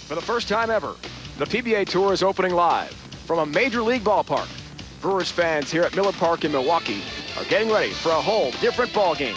For the first time ever, the PBA Tour is opening live from a major league ballpark. Brewers fans here at Miller Park in Milwaukee are getting ready for a whole different ball game.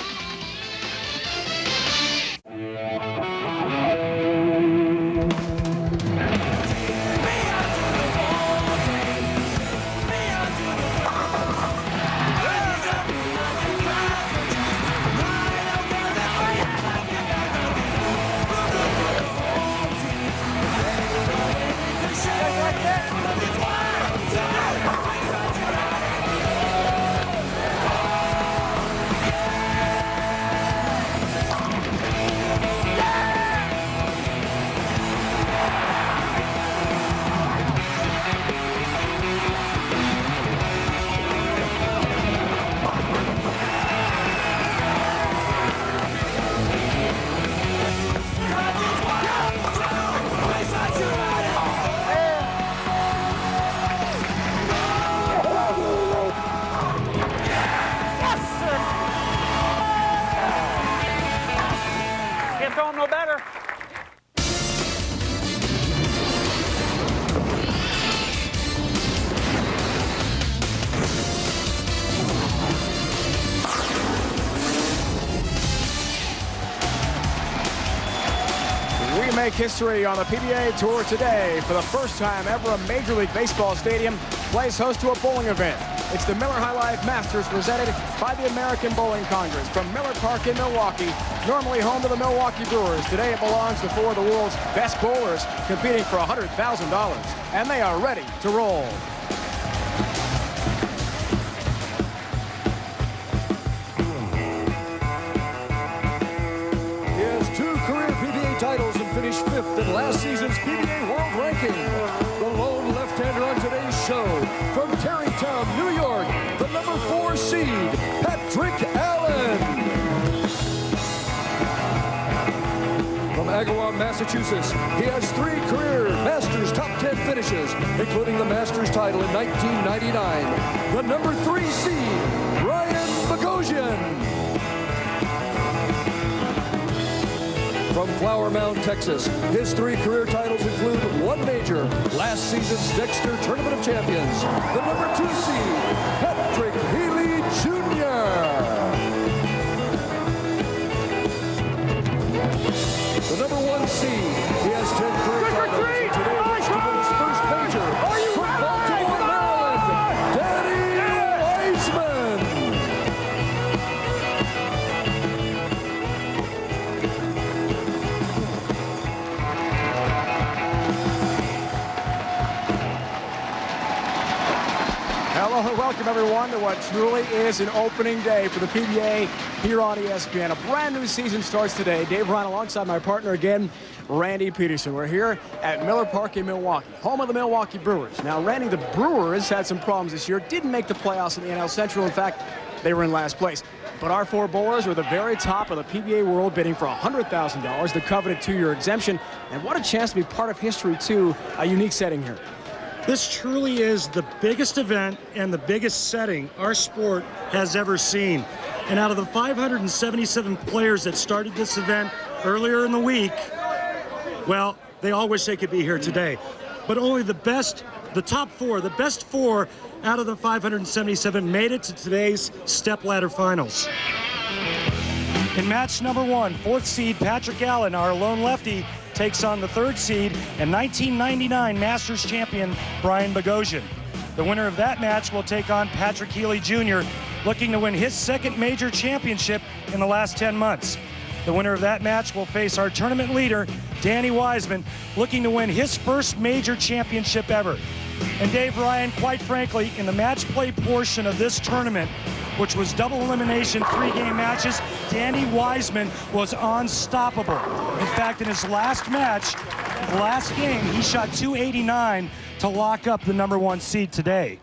No better. We make history on the PBA Tour today. For the first time ever, a Major League Baseball stadium plays host to a bowling event. It's the Miller High Life Masters presented by the American Bowling Congress from Miller Park in Milwaukee, normally home to the Milwaukee Brewers. Today it belongs to four of the world's best bowlers competing for $100,000, and they are ready to roll. He has 2 career PBA titles and finished 5th in last season's PBA World Ranking. The lone left-hander on today's show, from Tarrytown, New York, the number 4 seed, Patrick Allen. From Agawam, Massachusetts, he has 3 career Masters top 10 finishes, including the Masters title in 1999. The number 3 seed, Boghosian. From Flower Mound, Texas, his 3 career titles include 1 major, last season's Dexter Tournament of Champions, the number 2 seed, Patrick Healey Jr. The number 1 seed, he has 10 career titles, and today looks to win his first major. From Baltimore, Maryland, Danny Wiseman. Hello and welcome everyone to what truly is an opening day for the PBA here on ESPN. A brand new season starts today. Dave Ryan alongside my partner again, Randy Peterson. We're here at Miller Park in Milwaukee, home of the Milwaukee Brewers. Now, Randy, the Brewers had some problems this year, didn't make the playoffs in the NL Central. In fact, they were in last place. But our 4 bowlers were the very top of the PBA world, bidding for $100,000, the coveted 2-year exemption. And what a chance to be part of history, too, a unique setting here. This truly is the biggest event and the biggest setting our sport has ever seen. And out of the 577 players that started this event earlier in the week, well, they all wish they could be here today. But only the best, the top 4, the best 4 out of the 577 made it to today's stepladder finals. In match number 1, 4th seed Patrick Allen, our lone lefty, takes on the 3rd seed and 1999 Masters champion Brian Boghosian. The winner of that match will take on Patrick Healey Jr., looking to win his 2nd major championship in the last 10 months. The winner of that match will face our tournament leader, Danny Wiseman, looking to win his 1st major championship ever. And Dave Ryan, quite frankly, in the match play portion of this tournament, which was double elimination, 3-game matches, Danny Wiseman was unstoppable. In fact, in his last match, last game, he shot .289 to lock up the number 1 seed today.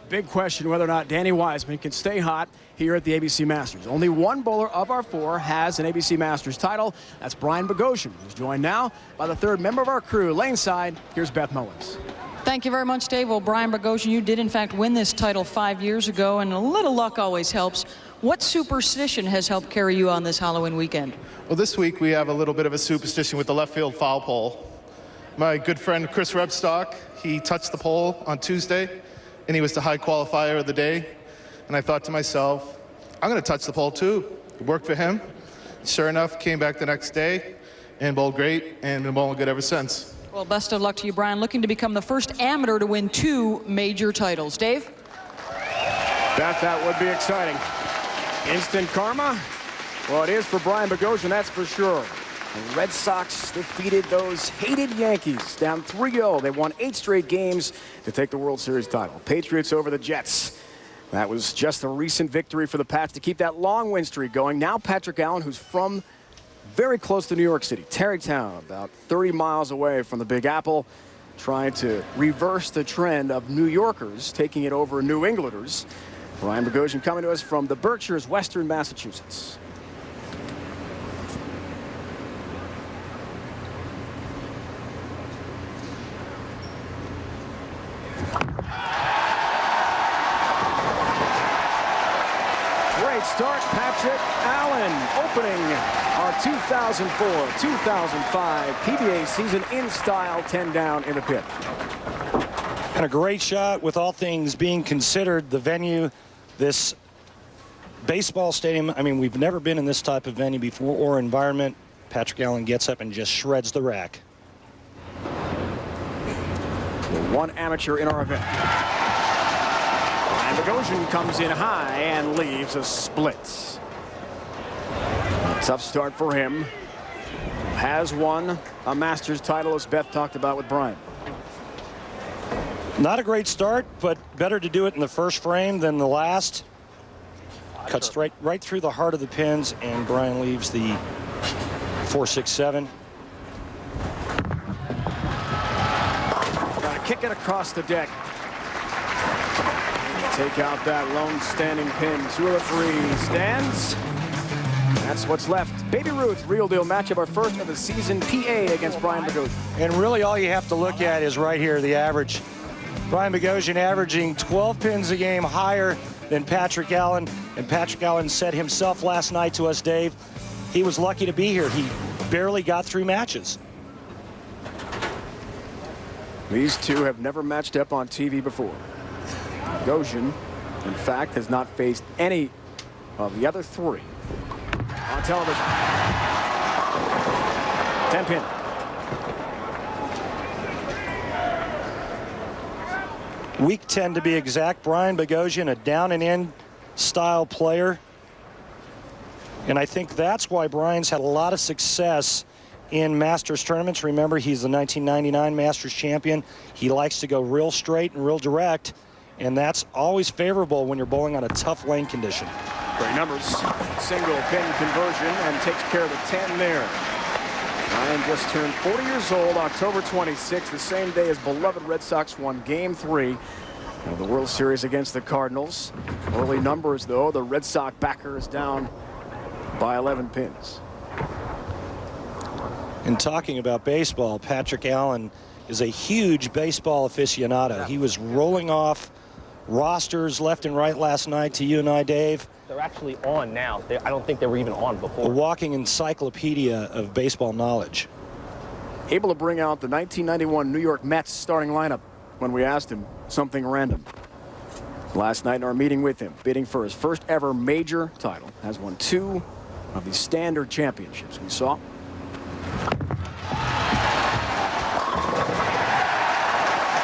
Big question whether or not Danny Wiseman can stay hot here at the ABC Masters. Only 1 bowler of our 4 has an ABC Masters title. That's Brian Boghosian, who's joined now by the 3rd member of our crew, Laneside. Here's Beth Mullins. Thank you very much, Dave. Well, Brian Boghosian, you did in fact win this title 5 years ago, and a little luck always helps. What superstition has helped carry you on this Halloween weekend? Well, this week we have a little bit of a superstition with the left field foul pole. my good friend Chris Rebstock. He touched the pole on Tuesday, and he was the high qualifier of the day. And I thought to myself, I'm going to touch the pole too. It worked for him. Sure enough, came back the next day and bowled great, and been bowling good ever since. Well, best of luck to you, Brian. Looking to become the first amateur to win 2 major titles. Dave? That would be exciting. Instant karma? Well, it is for Brian Boghosian, that's for sure. The Red Sox defeated those hated Yankees down 3-0. They won 8 straight games to take the World Series title. Patriots over the Jets. That was just a recent victory for the Pats to keep that long win streak going. Now Patrick Allen, who's from very close to New York City, Tarrytown, about 30 miles away from the Big Apple, trying to reverse the trend of New Yorkers taking it over New Englanders. Brian Boghosian coming to us from the Berkshires, Western Massachusetts. Great start, Patrick Allen, opening our 2004-2005 PBA season in style, 10 down in the pit. And a great shot with all things being considered. The venue, this baseball stadium, I mean, we've never been in this type of venue before or environment. Patrick Allen gets up and just shreds the rack. The one amateur in our event. And Boghosian comes in high and leaves a split. A tough start for him. Has won a Masters title, as Beth talked about with Brian. Not a great start, but better to do it in the first frame than the last. Cuts right through the heart of the pins, and Brian leaves the 4-6-7. Got to kick it across the deck. Take out that lone standing pin. 2 of the 3 stands. That's what's left. Baby Ruth, real deal matchup, our first of the season. PA against Brian Boghosian. And really all you have to look at is right here, the average. Brian Boghosian averaging 12 pins a game higher than Patrick Allen. And Patrick Allen said himself last night to us, Dave, he was lucky to be here. He barely got through matches. These two have never matched up on TV before. Boghosian, in fact, has not faced any of the other 3 on television. 10 pin. Week 10 to be exact. Brian Boghosian, a down and in style player. And I think that's why Brian's had a lot of success in Masters tournaments. Remember, he's the 1999 Masters champion. He likes to go real straight and real direct. And that's always favorable when you're bowling on a tough lane condition. Great numbers. Single pin conversion and takes care of the 10 there. Brian just turned 40 years old, October 26th, the same day as beloved Red Sox won Game 3 of the World Series against the Cardinals. Early numbers, though. The Red Sox backer is down by 11 pins. And talking about baseball, Patrick Allen is a huge baseball aficionado. He was rolling off rosters left and right last night to you and I, Dave. They're actually on now. I don't think they were even on before. A walking encyclopedia of baseball knowledge. Able to bring out the 1991 New York Mets starting lineup when we asked him something random. Last night in our meeting with him, bidding for his first ever major title, has won 2 of the standard championships. We saw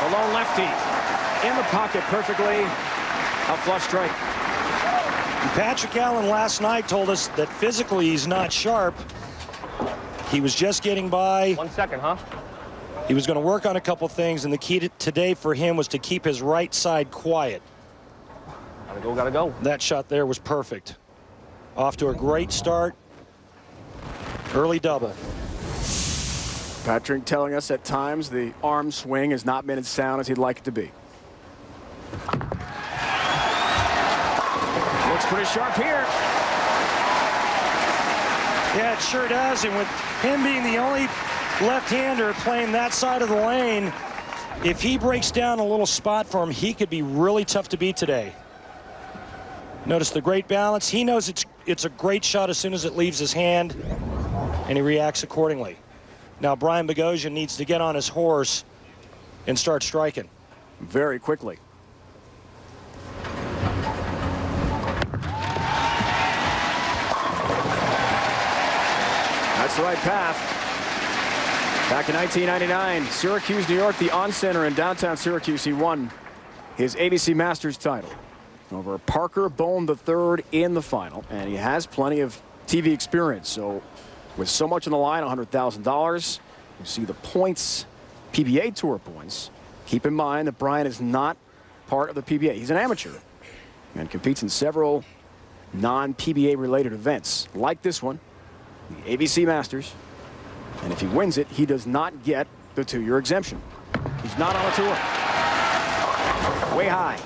the lone lefty in the pocket perfectly. A flush strike. Patrick Allen last night told us that physically he's not sharp. He was just getting by. 1 second, huh? He was going to work on a couple things, and the key today for him was to keep his right side quiet. Gotta go, gotta go. That shot there was perfect. Off to a great start. Early double. Patrick telling us at times the arm swing has not been as sound as he'd like it to be. Looks pretty sharp here. Yeah, it sure does. And with him being the only left-hander playing that side of the lane, if he breaks down a little spot for him, he could be really tough to beat today. Notice the great balance. He knows it's a great shot as soon as it leaves his hand, and he reacts accordingly. Now Brian Boghosian needs to get on his horse and start striking very quickly. That's the right path. Back in 1999, Syracuse, New York, the on-center in downtown Syracuse, he won his ABC Masters title over Parker Bone III in the final, and he has plenty of TV experience. So with so much on the line, $100,000, you see the points, PBA Tour points. Keep in mind that Brian is not part of the PBA. He's an amateur and competes in several non-PBA related events like this one, the ABC Masters. And if he wins it, he does not get the 2-year exemption. He's not on a tour. Way high.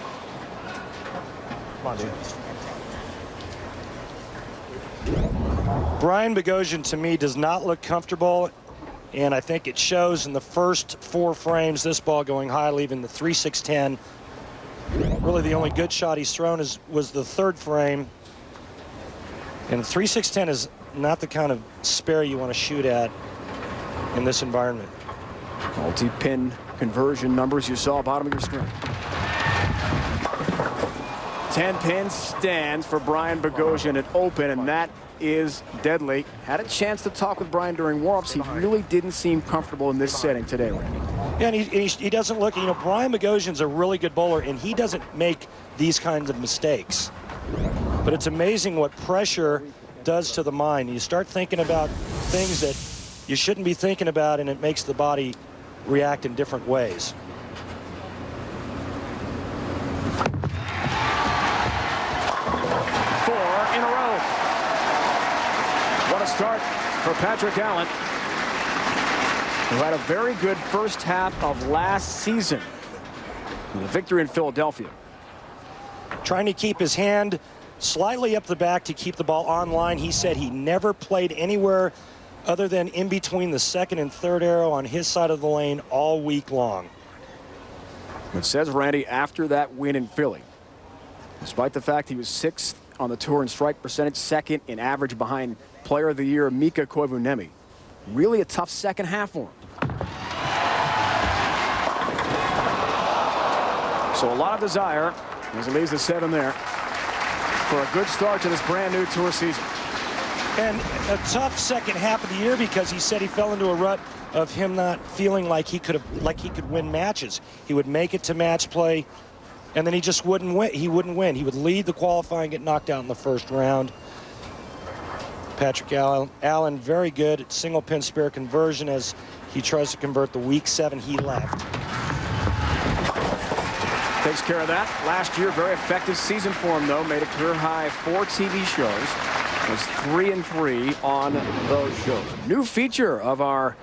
Come on, dude. Brian Boghosian, to me, does not look comfortable, and I think it shows in the first 4 frames. This ball going high, leaving the 3-6-10. Really, the only good shot he's thrown was the 3rd frame. And 3-6-10 is not the kind of spare you want to shoot at in this environment. Multi-pin conversion numbers you saw bottom of your screen. 10-pin stands for Brian Boghosian at open, and that is deadly. Had a chance to talk with Brian during warm-ups. He really didn't seem comfortable in this setting today, Randy. Yeah, and he doesn't look, you know, Brian Boghosian's a really good bowler, and he doesn't make these kinds of mistakes. But it's amazing what pressure does to the mind. You start thinking about things that you shouldn't be thinking about, and it makes the body react in different ways. What a start for Patrick Allen, who had a very good first half of last season with a victory in Philadelphia. Trying to keep his hand slightly up the back to keep the ball on line. He said he never played anywhere other than in between the 2nd and 3rd arrow on his side of the lane all week long. It says, Randy, after that win in Philly, despite the fact he was 6th on the tour in strike percentage, 2nd in average behind Player of the Year Mika Koivuniemi. Really a tough second half for him. So a lot of desire as he leaves the 7 there for a good start to this brand new tour season. And a tough second half of the year because he said he fell into a rut of him not feeling like he could win matches. He would make it to match play, and then he just wouldn't win. He wouldn't win. He would lead the qualifying, get knocked out in the first round. Patrick Allen very good at single pin spare conversion as he tries to convert the week 7 he left. Takes care of that. Last year, very effective season for him, though. Made a career high 4 TV shows. Was 3-3 on those shows. New feature of our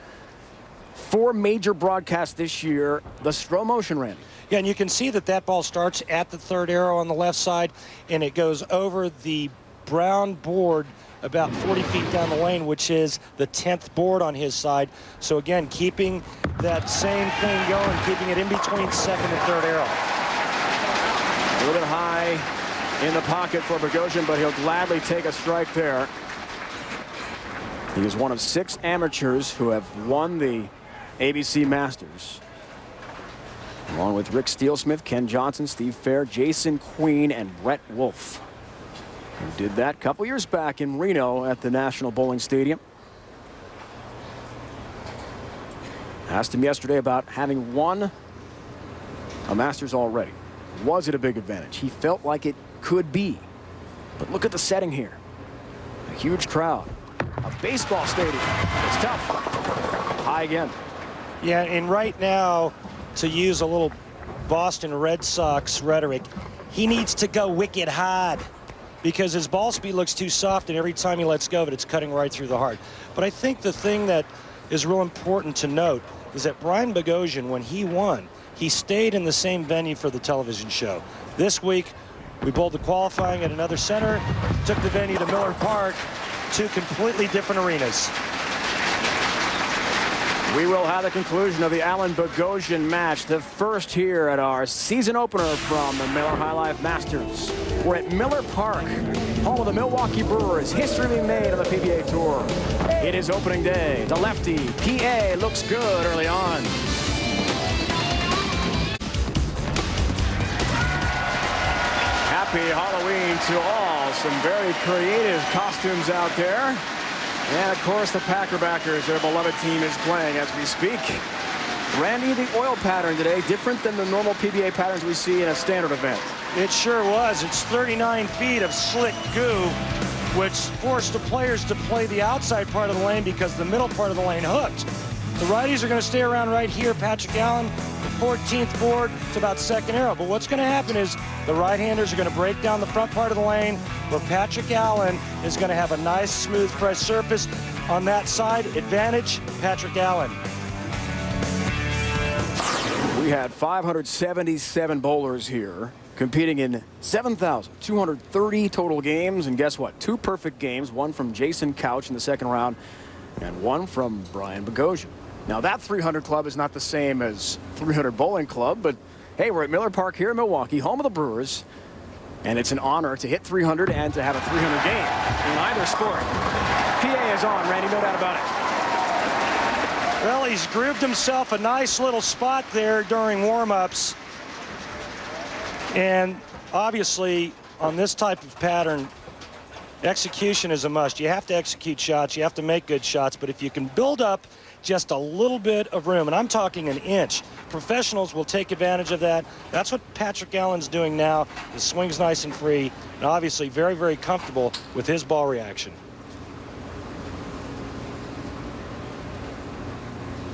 4 major broadcasts this year, the slow motion, Randy. Yeah, and you can see that ball starts at the 3rd arrow on the left side, and it goes over the brown board about 40 feet down the lane, which is the 10th board on his side. So again, keeping that same thing going, keeping it in between 2nd and 3rd arrow. A little bit high in the pocket for Boghosian, but he'll gladly take a strike there. He is one of 6 amateurs who have won the ABC Masters, along with Rick Steelsmith, Ken Johnson, Steve Fair, Jason Queen, and Brett Wolf, who did that a couple years back in Reno at the National Bowling Stadium. Asked him yesterday about having won a Masters already. Was it a big advantage? He felt like it could be. But look at the setting here. A huge crowd. A baseball stadium. It's tough. High again. Yeah, and right now, to use a little Boston Red Sox rhetoric, he needs to go wicked hard because his ball speed looks too soft, and every time he lets go of it, it's cutting right through the heart. But I think the thing that is real important to note is that Brian Boghosian, when he won, he stayed in the same venue for the television show. This week, we bowled the qualifying at another center, took the venue to Miller Park, 2 completely different arenas. We will have the conclusion of the Allen Boghosian match, the first here at our season opener from the Miller High Life Masters. We're at Miller Park, home of the Milwaukee Brewers. History being made on the PBA Tour. It is opening day. The lefty, PA, looks good early on. Happy Halloween to all. Some very creative costumes out there. And, of course, the Packer backers, their beloved team, is playing as we speak. Randy, the oil pattern today, different than the normal PBA patterns we see in a standard event. It sure was. It's 39 feet of slick goo, which forced the players to play the outside part of the lane because the middle part of the lane hooked. The righties are going to stay around right here. Patrick Allen, the 14th board, it's about second arrow. But what's going to happen is the right-handers are going to break down the front part of the lane, where Patrick Allen is going to have a nice, smooth press surface on that side. Advantage, Patrick Allen. We had 577 bowlers here competing in 7,230 total games. And guess what? 2 perfect games, one from Jason Couch in the second round and one from Brian Boghosian. Now, that 300 club is not the same as 300 bowling club, but hey, we're at Miller Park here in Milwaukee, home of the Brewers, and it's an honor to hit 300 and to have a 300 game in either sport. PA is on, Randy, no doubt about it. Well, he's grooved himself a nice little spot there during warm-ups. And obviously, on this type of pattern, execution is a must. You have to execute shots. You have to make good shots. But if you can build up just a little bit of room, and I'm talking an inch, professionals will take advantage of that. That's what Patrick Allen's doing now. His swing's nice and free, and obviously very, very comfortable with his ball reaction.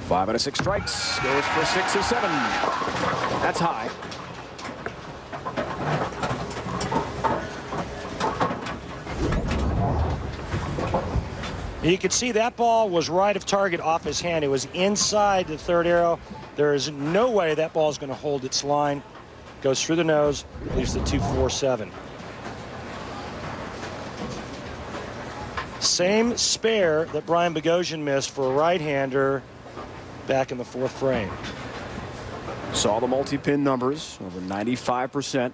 5 out of 6 strikes, goes for 6 or 7. That's high. You can see that ball was right of target off his hand. It was inside the third arrow. There is no way that ball is going to hold its line. Goes through the nose, leaves the 2-4-7. Same spare that Brian Boghosian missed for a right-hander back in the 4th frame. Saw the multi-pin numbers, over 95%.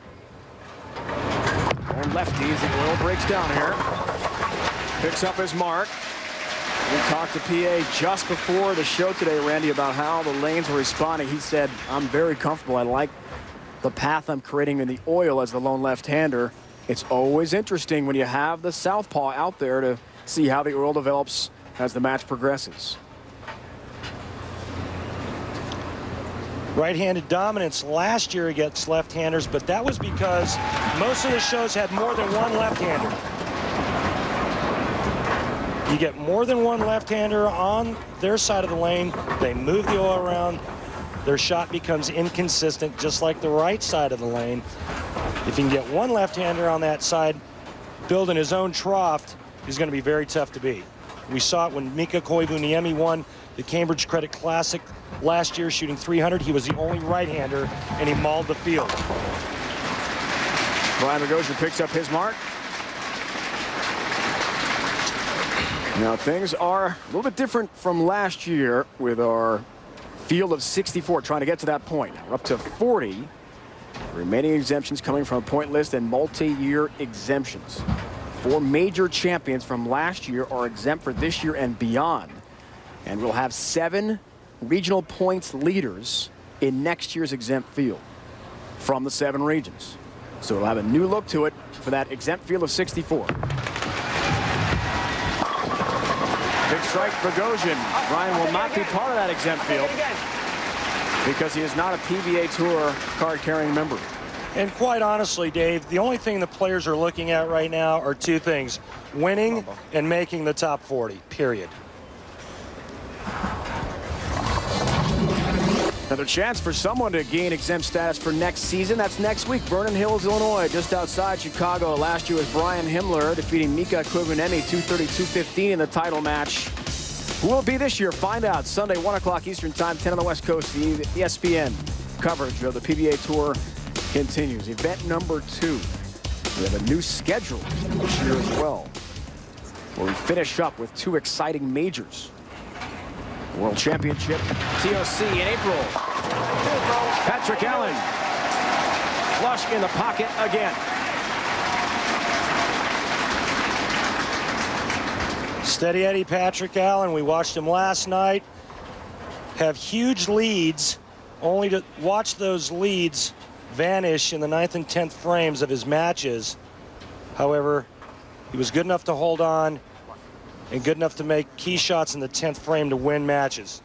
And lefties, the oil breaks down here. Picks up his mark. We talked to PA just before the show today, Randy, about how the lanes were responding. He said, I'm very comfortable. I like the path I'm creating in the oil as the lone left-hander. It's always interesting when you have the southpaw out there to see how the oil develops as the match progresses. Right-handed dominance last year against left-handers, but that was because most of the shows had more than one left-hander. You get more than one left-hander on their side of the lane, they move the oil around, their shot becomes inconsistent, just like the right side of the lane. If you can get one left-hander on that side, building his own trough, he's going to be very tough to beat. We saw it when Mika Koivuniemi won the Cambridge Credit Classic last year, shooting 300. He was the only right-hander, and he mauled the field. Brian Boghosian picks up his mark. Now, things are a little bit different from last year with our field of 64 trying to get to that point. We're up to 40 remaining exemptions coming from a point list and multi-year exemptions. 4 major champions from last year are exempt for this year and beyond. And we'll have 7 regional points leaders in next year's exempt field from the 7 regions. So it'll have a new look to it for that exempt field of 64. Big strike, Boghosian. Brian will not be part of that exempt field because he is not a PBA Tour card-carrying member. And quite honestly, Dave, the only thing the players are looking at right now are 2 things: winning and making the top 40, period. Another chance for someone to gain exempt status for next season. That's next week. Vernon Hills, Illinois, just outside Chicago. Last year was Brian Himmler defeating Mika Koivuniemi 230-215 in the title match. Who will it be this year? Find out Sunday, 1 o'clock Eastern Time, 10 on the West Coast. The ESPN coverage of the PBA Tour continues. Event number 2. We have a new schedule this year as well, where we finish up with 2 exciting majors. World Championship, TOC in April. Patrick Allen, flush in the pocket again. Steady Eddie Patrick Allen. We watched him last night have huge leads, only to watch those leads vanish in the 9th and 10th frames of his matches. However, he was good enough to hold on and good enough to make key shots in the 10th frame to win matches.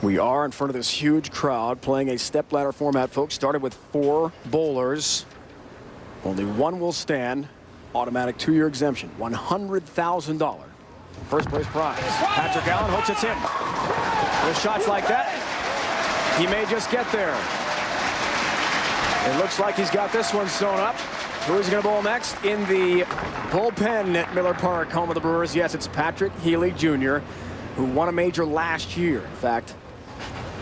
We are in front of this huge crowd playing a stepladder format, folks. Started with 4 bowlers. Only one will stand. Automatic 2-year exemption. $100,000 first place prize. Patrick Allen hopes it's in. With shots like that, he may just get there. It looks like he's got this one sewn up. Who's going to bowl next in the bullpen at Miller Park, home of the Brewers? Yes, it's Patrick Healey Jr., who won a major last year. In fact,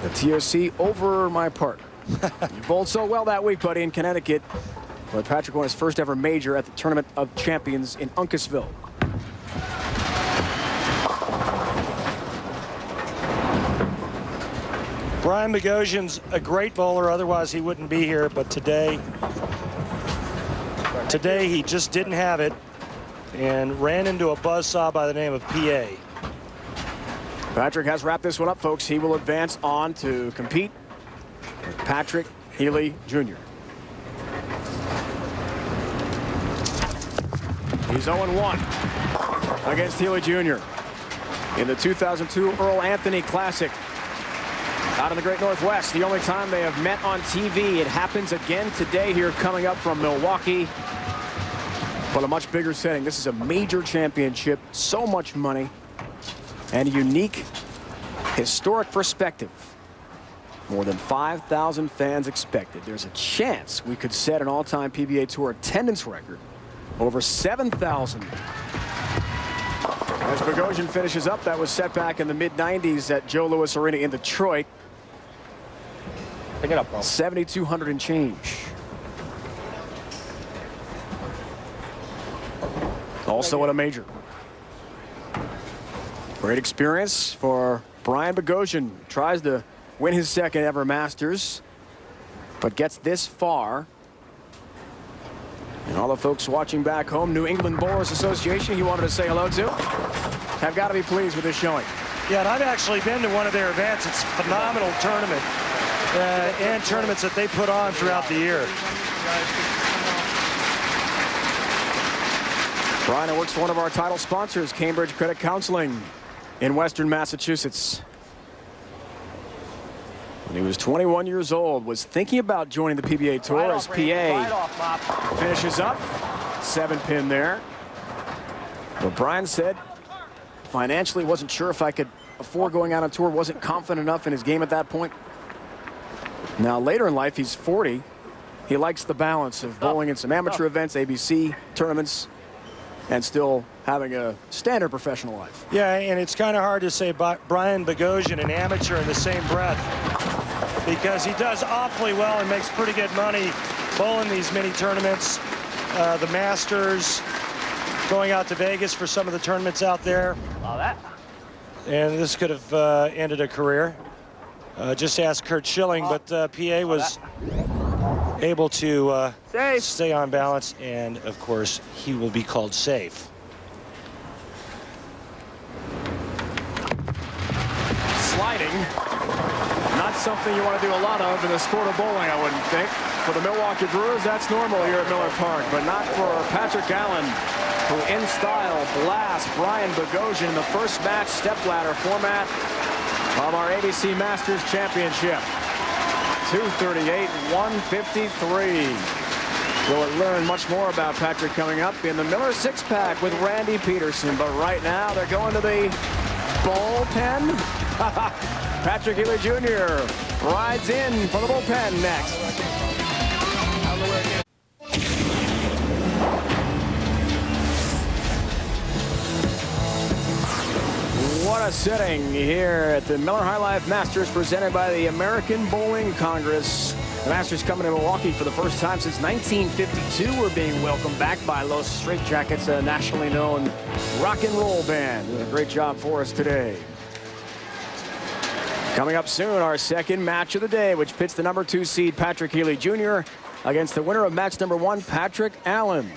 the TOC over my partner. You bowled so well that week, buddy, in Connecticut. But Patrick won his first ever major at the Tournament of Champions in Uncasville. Brian Boghosian's a great bowler, otherwise he wouldn't be here, but today he just didn't have it and ran into a buzzsaw by the name of PA. Patrick has wrapped this one up, folks. He will advance on to compete with Patrick Healey Jr. He's 0-1 against Healey Jr. in the 2002 Earl Anthony Classic out in the Great Northwest. The only time they have met on TV. It happens again today here, coming up from Milwaukee, but a much bigger setting. This is a major championship, so much money, and a unique historic perspective. More than 5,000 fans expected. There's a chance we could set an all-time PBA Tour attendance record. Over 7,000. As Boghosian finishes up, that was set back in the mid-90s at Joe Louis Arena in Detroit. Pick it up, bro. 7,200 and change. Also at a major. Great experience for Brian Boghosian. Tries to win his second ever Masters, but gets this far. And all the folks watching back home, New England Bowlers Association, he wanted to say hello to, have got to be pleased with this showing. Yeah, and I've actually been to one of their events. It's a phenomenal tournament and tournaments that they put on throughout the year. Brian works for one of our title sponsors, Cambridge Credit Counseling in Western Massachusetts. When he was 21 years old, was thinking about joining the PBA Tour as PA finishes up. 7-pin there. But Brian said financially wasn't sure if I could afford going out on tour, wasn't confident enough in his game at that point. Now later in life, he's 40. He likes the balance of bowling in some amateur events, ABC tournaments, and still having a standard professional life. Yeah, and it's kind of hard to say Brian Boghosian, an amateur, in the same breath, because he does awfully well and makes pretty good money bowling these mini tournaments, the Masters, going out to Vegas for some of the tournaments out there. And this could have ended a career. Just ask Kurt Schilling, but PA was able to stay on balance, and of course he will be called safe. Sliding, not something you want to do a lot of in the sport of bowling, I wouldn't think. For the Milwaukee Brewers, that's normal here at Miller Park, but not for Patrick Allen, who in style blasts Brian Boghosian in the first match stepladder format of our ABC Masters Championship. 238, 153. We'll learn much more about Patrick coming up in the Miller six-pack with Randy Peterson. But right now, they're going to the bullpen. Patrick Healey Jr. rides in for the bullpen next. What a setting here at the Miller High Life Masters, presented by the American Bowling Congress. The Masters coming to Milwaukee for the first time since 1952. We're being welcomed back by Los Straitjackets, a nationally known rock and roll band. Doing a great job for us today. Coming up soon, our second match of the day, which pits the number 2 seed Patrick Healey Jr. against the winner of match number 1, Patrick Allen.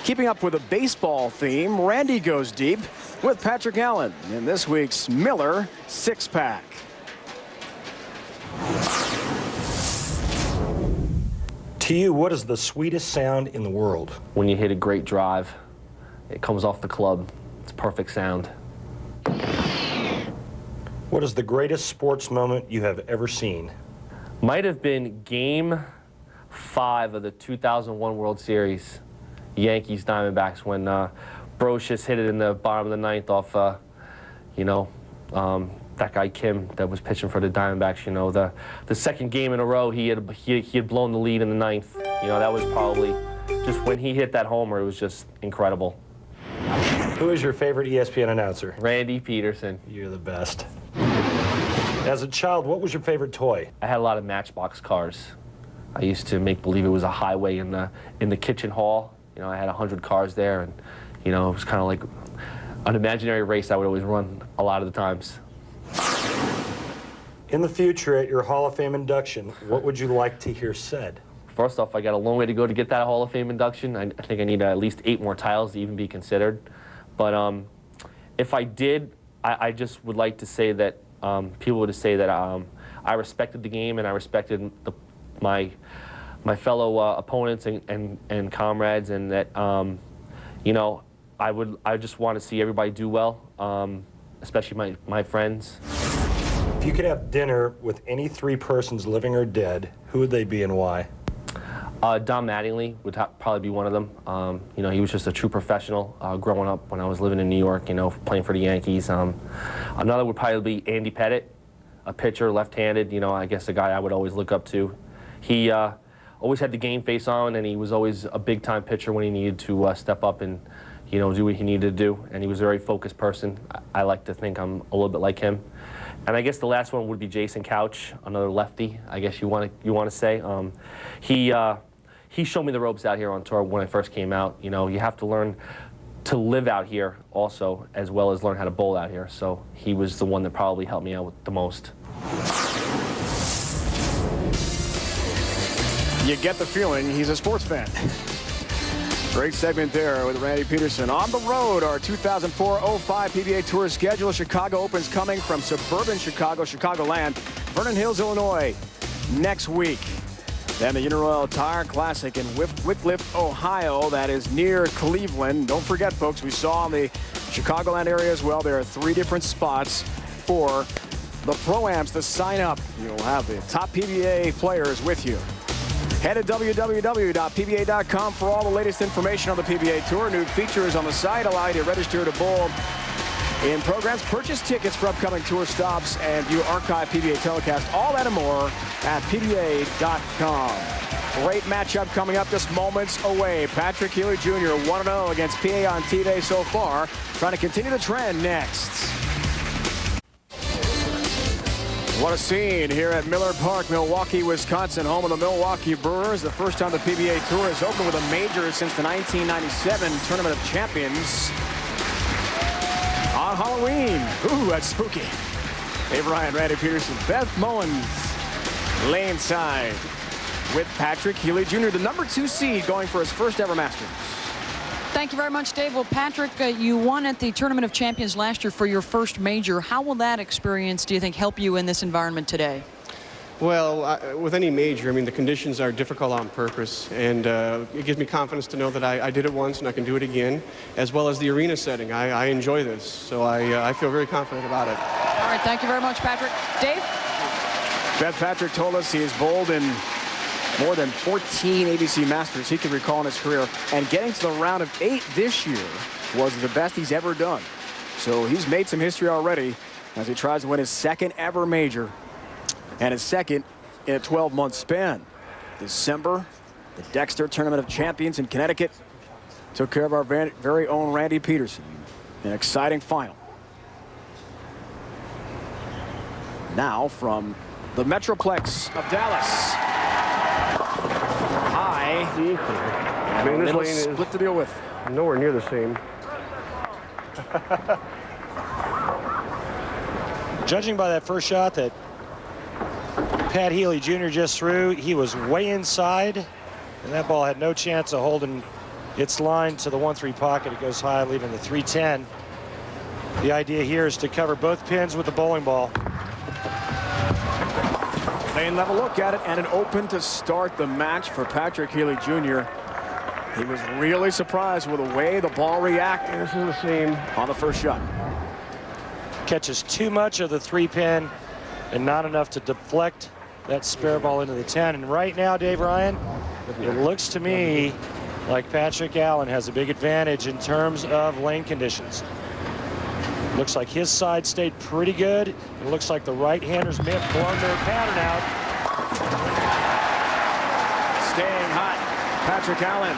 Keeping up with a baseball theme, Randy goes deep with Patrick Allen in this week's Miller 6-pack. To you, what is the sweetest sound in the world? When you hit a great drive, it comes off the club. It's perfect sound. What is the greatest sports moment you have ever seen? Might have been Game 5 of the 2001 World Series, Yankees Diamondbacks, when Boghosian hit it in the bottom of the 9th off, that guy Kim that was pitching for the Diamondbacks. You know, the second game in a row he had blown the lead in the 9th. You know, that was probably just when he hit that homer. It was just incredible. Who is your favorite ESPN announcer? Randy Peterson. You're the best. As a child, what was your favorite toy? I had a lot of Matchbox cars. I used to make believe it was a highway in the kitchen hall. You know, I had 100 cars there, and you know, it was kind of like an imaginary race I would always run a lot of the times. In the future, at your Hall of Fame induction, what would you like to hear said? First off, I got a long way to go to get that Hall of Fame induction. I think I need at least 8 more titles to even be considered. But if I did, I just would like to say that people would say that I respected the game and I respected my fellow opponents and comrades, and that you know, I just want to see everybody do well, especially my friends. If you could have dinner with any 3 persons, living or dead, who would they be and why? Don Mattingly would probably be one of them. You know, he was just a true professional growing up when I was living in New York, you know, playing for the Yankees. Another would probably be Andy Pettit, a pitcher, left-handed, you know, I guess a guy I would always look up to. He always had the game face on, and he was always a big-time pitcher when he needed to step up and, you know, do what he needed to do. And he was a very focused person. I like to think I'm a little bit like him. And I guess the last one would be Jason Couch, another lefty, I guess you want to say. He showed me the ropes out here on tour when I first came out. You know, you have to learn to live out here also, as well as learn how to bowl out here. So he was the one that probably helped me out the most. You get the feeling he's a sports fan. Great segment there with Randy Peterson. On the road, our 2004-05 PBA Tour schedule. Chicago Open's coming from suburban Chicago, Chicagoland, Vernon Hills, Illinois, next week. Then the Uniroyal Tire Classic in Wickliffe, Ohio. That is near Cleveland. Don't forget, folks, we saw in the Chicagoland area as well, there are 3 different spots for the Pro-Ams to sign up. You'll have the top PBA players with you. Head to www.pba.com for all the latest information on the PBA Tour. New features on the site allow you to register to bowl in programs, purchase tickets for upcoming tour stops, and view archive PBA telecast. All that and more at pba.com. Great matchup coming up just moments away. Patrick Healey Jr. 1-0 against PA on T-Day so far. Trying to continue the trend next. What a scene here at Miller Park, Milwaukee, Wisconsin, home of the Milwaukee Brewers. The first time the PBA Tour has opened with a major since the 1997 Tournament of Champions. On Halloween. Ooh, that's spooky. Dave Ryan, Randy Peterson, Beth Mullins, lane side with Patrick Healey Jr., the number 2 seed, going for his first ever Masters. Thank you very much, Dave. Well, Patrick, you won at the Tournament of Champions last year for your first major. How will that experience, do you think, help you in this environment today? Well, with any major, I mean, the conditions are difficult on purpose, and it gives me confidence to know that I did it once and I can do it again, as well as the arena setting. I enjoy this, so I feel very confident about it. All right, thank you very much, Patrick. Dave? Beth Patrick told us he has bowled in more than 14 ABC Masters he can recall in his career, and getting to the round of 8 this year was the best he's ever done. So he's made some history already as he tries to win his second ever major, and his second in a 12-month span. December, the Dexter Tournament of Champions in Connecticut took care of our very own Randy Peterson. An exciting final. Now from the Metroplex of Dallas. High. I mean, this lane is split to deal with. nowhere near the same. Judging by that first shot that Pat Healey Jr. just threw, he was way inside, and that ball had no chance of holding its line to the 1-3 pocket. It goes high, leaving the 3-10. The idea here is to cover both pins with the bowling ball. Lane level look at it, and an open to start the match for Patrick Healey Jr. He was really surprised with the way the ball reacted. This is the same On the first shot. Catches too much of the 3-pin and not enough to deflect that spare ball into the 10. And right now, Dave Ryan, it looks to me like Patrick Allen has a big advantage in terms of lane conditions. Looks like his side stayed pretty good. It looks like the right-handers may have blown their pattern out. Staying hot, Patrick Allen.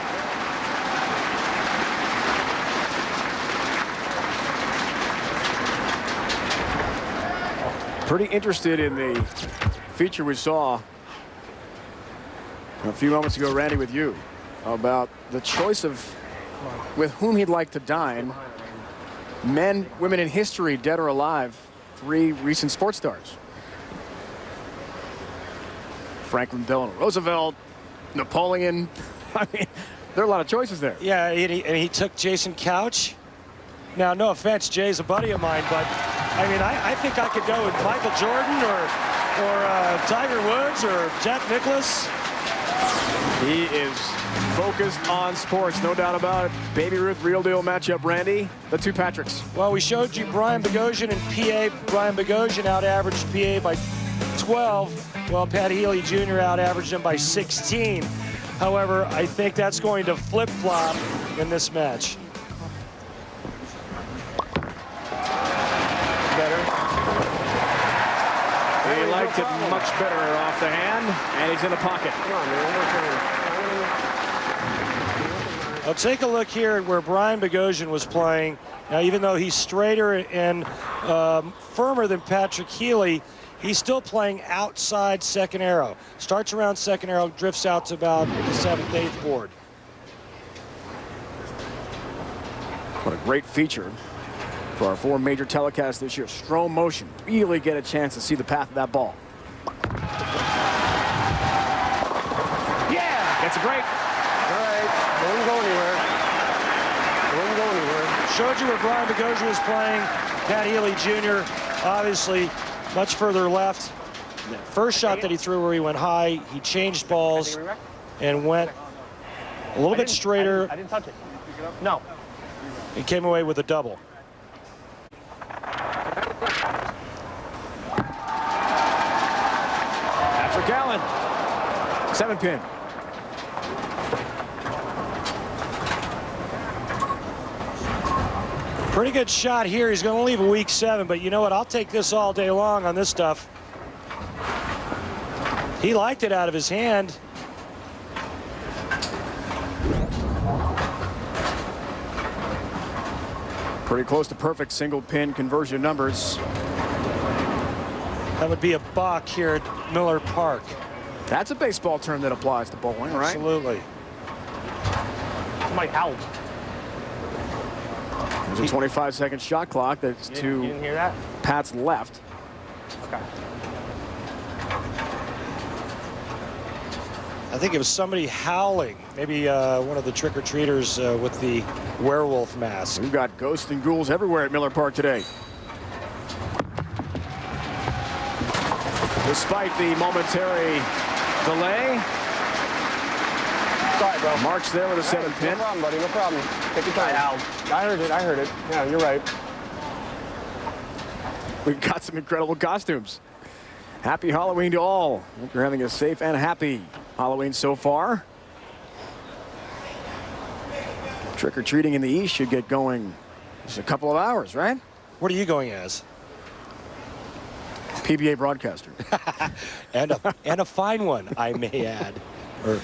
Pretty interested in the feature we saw a few moments ago, Randy, with you, about the choice of with whom he'd like to dine. Men, women in history, dead or alive, 3 recent sports stars. Franklin Delano Roosevelt, Napoleon. I mean, there are a lot of choices there. Yeah, and he took Jason Couch. Now, no offense, Jay's a buddy of mine, but I mean, I think I could go with Michael Jordan or Tiger Woods or Jack Nicklaus. He is focused on sports, no doubt about it. Baby Ruth, real deal matchup, Randy. The 2 Patricks. Well, we showed you Brian Boghosian and PA. Brian Boghosian out-averaged PA by 12, while Pat Healey Jr. out-averaged him by 16. However, I think that's going to flip-flop in this match. He liked it much better off the hand, and he's in the pocket. Come on, man, one more time. Well, take a look here at where Brian Boghosian was playing. Now, even though he's straighter and firmer than Patrick Healey, he's still playing outside second arrow. Starts around second arrow, drifts out to about the 7th, 8th board. What a great feature for our 4 major telecasts this year. Slow motion. Really get a chance to see the path of that ball. Yeah! That's a great. All right, don't go anywhere. Don't go anywhere. Showed you where Brian Boghosian was playing. Pat Healey Jr. obviously much further left. The first shot that he threw where he went high, he changed balls and went a little bit straighter. I didn't touch it. No. He came away with a double. Patrick Allen. 7-pin. Pretty good shot here. He's going to leave a weak 7, but you know what? I'll take this all day long on this stuff. He liked it out of his hand. Pretty close to perfect single pin conversion numbers. That would be a buck here at Miller Park. That's a baseball term that applies to bowling, right? Absolutely. Somebody howled. There's a 25-second shot clock. That's You to didn't hear that? Pat's left. Okay. I think it was somebody howling. Maybe one of the trick-or-treaters with the werewolf mask. We've got ghosts and ghouls everywhere at Miller Park today. Despite the momentary delay, Sorry, bro. Mark's there with a 7-pin. No problem, buddy. No problem. Take your time. I heard it. I heard it. Yeah, you're right. We've got some incredible costumes. Happy Halloween to all. Hope you're having a safe and happy Halloween so far. Trick-or-treating in the East should get going just a couple of hours, right? What are you going as? PBA broadcaster. and a fine one, I may add. Or,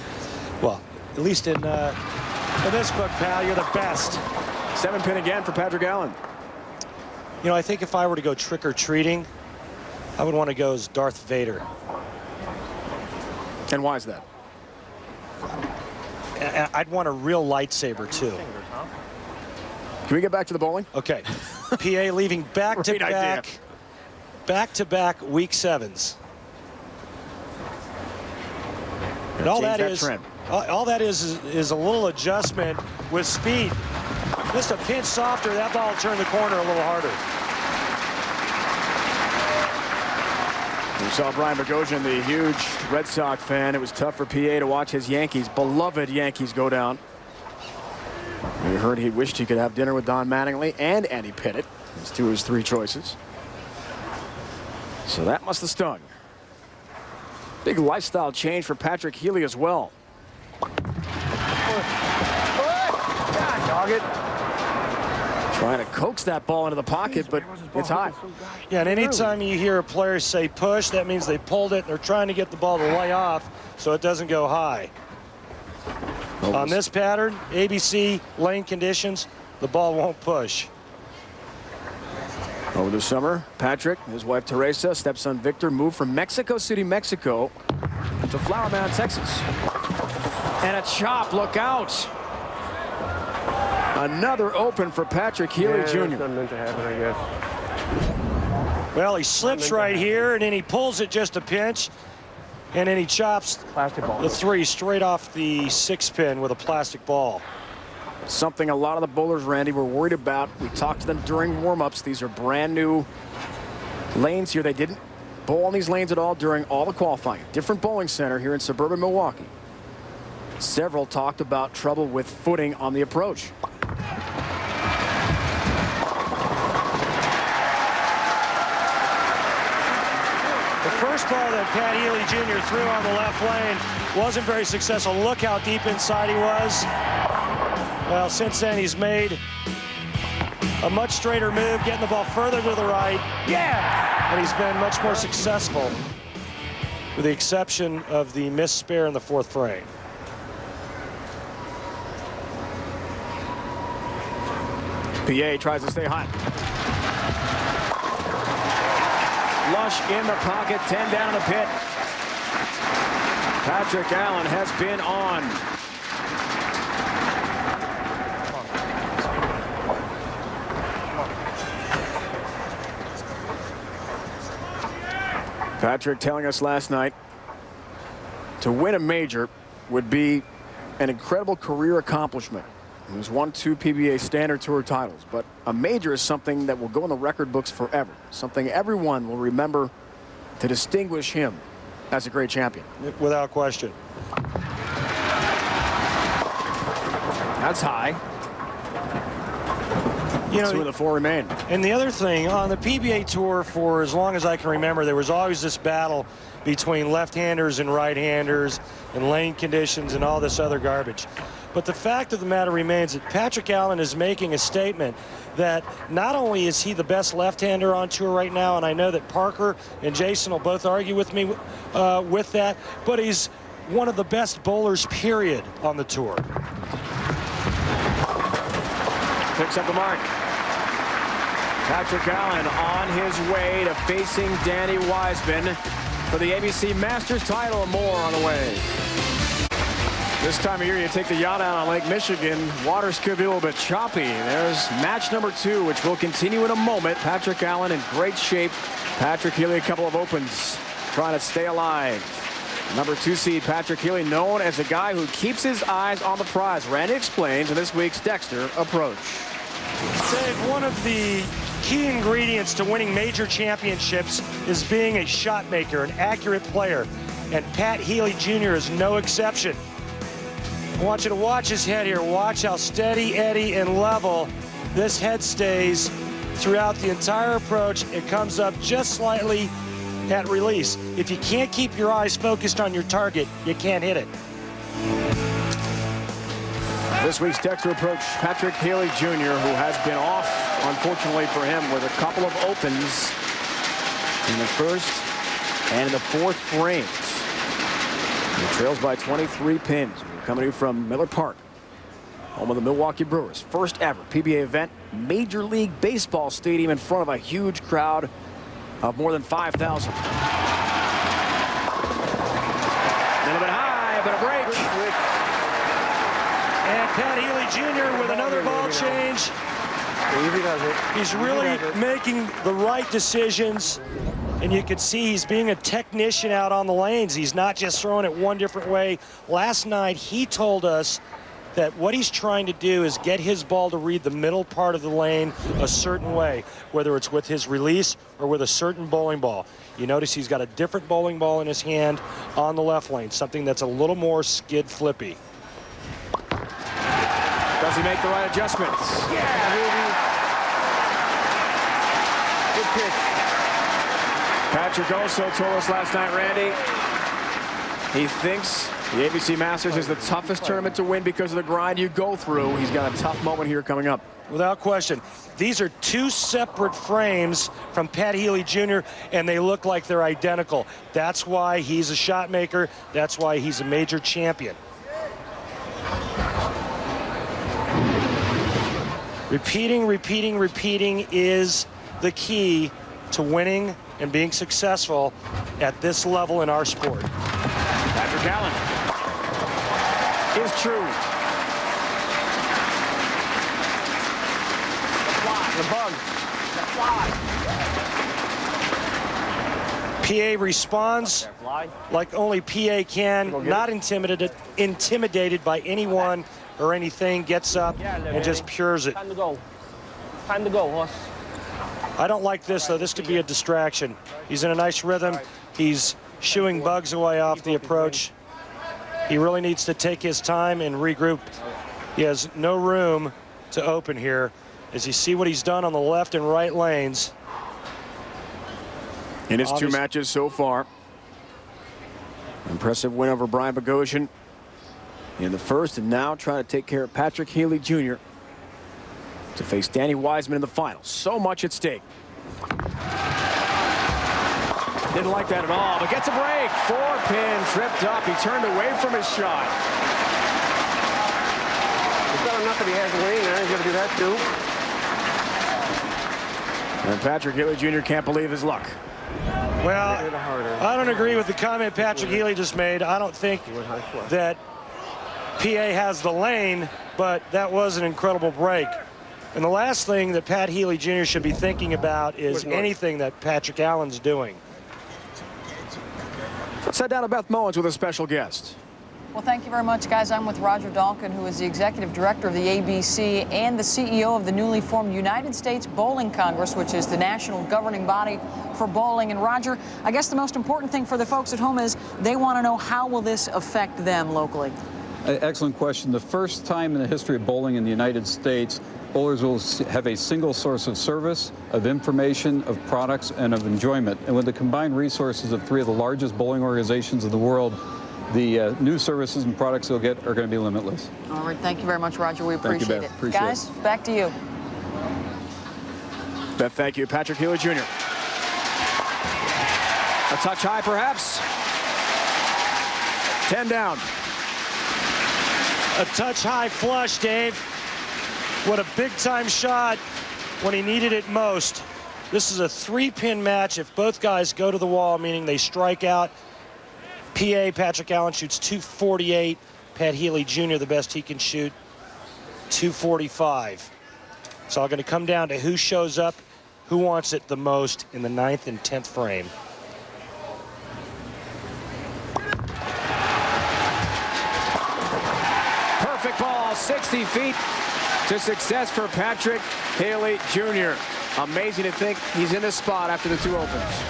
well, at least in this book, pal, you're the best. 7-pin again for Patrick Allen. You know, I think if I were to go trick-or-treating, I would want to go as Darth Vader. And why is that? And I'd want a real lightsaber, too. Can we get back to the bowling? Okay. PA leaving back-to-back week 7s. And all that is a little adjustment with speed. Just a pinch softer, that ball turned the corner a little harder. We saw Brian Boghosian, the huge Red Sox fan. It was tough for PA to watch his Yankees, beloved Yankees, go down. We heard he wished he could have dinner with Don Mattingly and Andy Pettitte. His 2 of his 3 choices. So that must have stung. Big lifestyle change for Patrick Healey as well. Dog it. Trying to coax that ball into the pocket, but it's high. Yeah, and anytime you hear a player say push, that means they pulled it and they're trying to get the ball to lay off so it doesn't go high. On this pattern, ABC, lane conditions, the ball won't push. Over the summer, Patrick, his wife Teresa, stepson Victor moved from Mexico City, Mexico to Flower Mound, Texas. And a chop, look out. Another open for Patrick Healey Jr. It's not meant to happen, I guess. Well, he slips right here, and then he pulls it just a pinch, and then he chops Plastic ball. the 3 straight off the 6 pin with a plastic ball. Something a lot of the bowlers, Randy, were worried about. We talked to them during warm-ups. These are brand new lanes here. They didn't bowl on these lanes at all during all the qualifying. Different bowling center here in suburban Milwaukee. Several talked about trouble with footing on the approach. The first ball that Pat Healey Jr. threw on the left lane wasn't very successful. Look how deep inside he was. Well, since then he's made a much straighter move, getting the ball further to the right. Yeah! And he's been much more successful, with the exception of the missed spare in the 4th frame. PA tries to stay hot. Flush in the pocket, 10 down the pit. Patrick Allen has been on. Patrick telling us last night to win a major would be an incredible career accomplishment. He's won 2 PBA Standard Tour titles, but a major is something that will go in the record books forever. Something everyone will remember to distinguish him as a great champion. Without question. That's high. You know, 2 of the 4 remain. And the other thing, on the PBA Tour for as long as I can remember, there was always this battle between left-handers and right-handers and lane conditions and all this other garbage. But the fact of the matter remains that Patrick Allen is making a statement that not only is he the best left-hander on tour right now, and I know that Parker and Jason will both argue with me with that, but he's one of the best bowlers, period, on the tour. Picks up the mark. Patrick Allen on his way to facing Danny Wiseman for the ABC Masters title, and more on the way. This time of year, you take the yacht out on Lake Michigan. Waters could be a little bit choppy. There's match number 2, which will continue in a moment. Patrick Allen in great shape. Patrick Healey, a couple of opens, trying to stay alive. Number 2 seed Patrick Healey, known as a guy who keeps his eyes on the prize. Randy explains in this week's Dexter Approach. Dave, one of the key ingredients to winning major championships is being a shot maker, an accurate player. And Pat Healey Jr. is no exception. I want you to watch his head here. Watch how steady, Eddie, and level this head stays throughout the entire approach. It comes up just slightly at release. If you can't keep your eyes focused on your target, you can't hit it. This week's Dexter Approach, Patrick Healey Jr., who has been off, unfortunately for him, with a couple of opens in the 1st and in the 4th frames. He trails by 23 pins. Coming in from Miller Park, home of the Milwaukee Brewers. First ever PBA event, Major League Baseball stadium in front of a huge crowd of more than 5,000. A little bit high, but a break. And Pat Healey Jr. with another ball change. He's really making the right decisions And you could see he's being a technician out on the lanes. He's not just throwing it one different way. Last night, he told us that what he's trying to do is get his ball to read the middle part of the lane a certain way, whether it's with his release or with a certain bowling ball. You notice he's got a different bowling ball in his hand on the left lane, something that's a little more skid flippy. Does he make the right adjustments? Yeah, baby. Good pitch. Patrick also told us last night, Randy, he thinks the ABC Masters is the toughest tournament to win because of the grind you go through. He's got a tough moment here coming up. Without question. These are two separate frames from Pat Healey Jr., and they look like they're identical. That's why he's a shot maker. That's why he's a major champion. Repeating, repeating, repeating is the key to winning and being successful at this level in our sport. Patrick Allen is true. The bug. The fly. PA responds like only PA can, not intimidated by anyone or anything, gets up and just pures it. Time to go. Time to go, horse. I don't like this, though. This could be a distraction. He's in a nice rhythm. He's shooing bugs away off the approach. He really needs to take his time and regroup. He has no room to open here. As you see what he's done on the left and right lanes. In his two matches so far. Impressive win over Brian Boghosian in the first, and now trying to take care of Patrick Healey Jr. to face Danny Wiseman in the final. So much at stake. Didn't like that at all, but gets a break. 4-pin, tripped up. He turned away from his shot. He's got enough that he has wing there. He's going to do that too. And Patrick Healey Jr. can't believe his luck. Well, I don't agree with the comment Patrick Healey just made. I don't think that PA has the lane, but that was an incredible break. And the last thing that Pat Healey Jr. should be thinking about is anything that Patrick Allen's doing. Let's head down to Beth Mullins with a special guest. Well, thank you very much, guys. I'm with Roger Dalkin, who is the executive director of the ABC and the CEO of the newly formed United States Bowling Congress, which is the national governing body for bowling. And Roger, I guess the most important thing for the folks at home is they want to know, how will this affect them locally? Excellent question. The first time in the history of bowling in the United States, bowlers will have a single source of service, of information, of products, and of enjoyment. And with the combined resources of three of the largest bowling organizations in the world, the new services and products they'll get are going to be limitless. All right, thank you very much, Roger. We appreciate it. Appreciate guys, back to you. Beth, thank you. Patrick Healey Jr. A touch high, perhaps. 10 down. A touch high flush, Dave. What a big-time shot when he needed it most. This is a 3-pin match. If both guys go to the wall, meaning they strike out, PA, Patrick Allen shoots 248. Pat Healey Jr., the best he can shoot, 245. It's all going to come down to who shows up, who wants it the most in the 9th and 10th frame. Perfect ball, 60 feet to success for Patrick Healey Jr. Amazing to think he's in this spot after the two opens.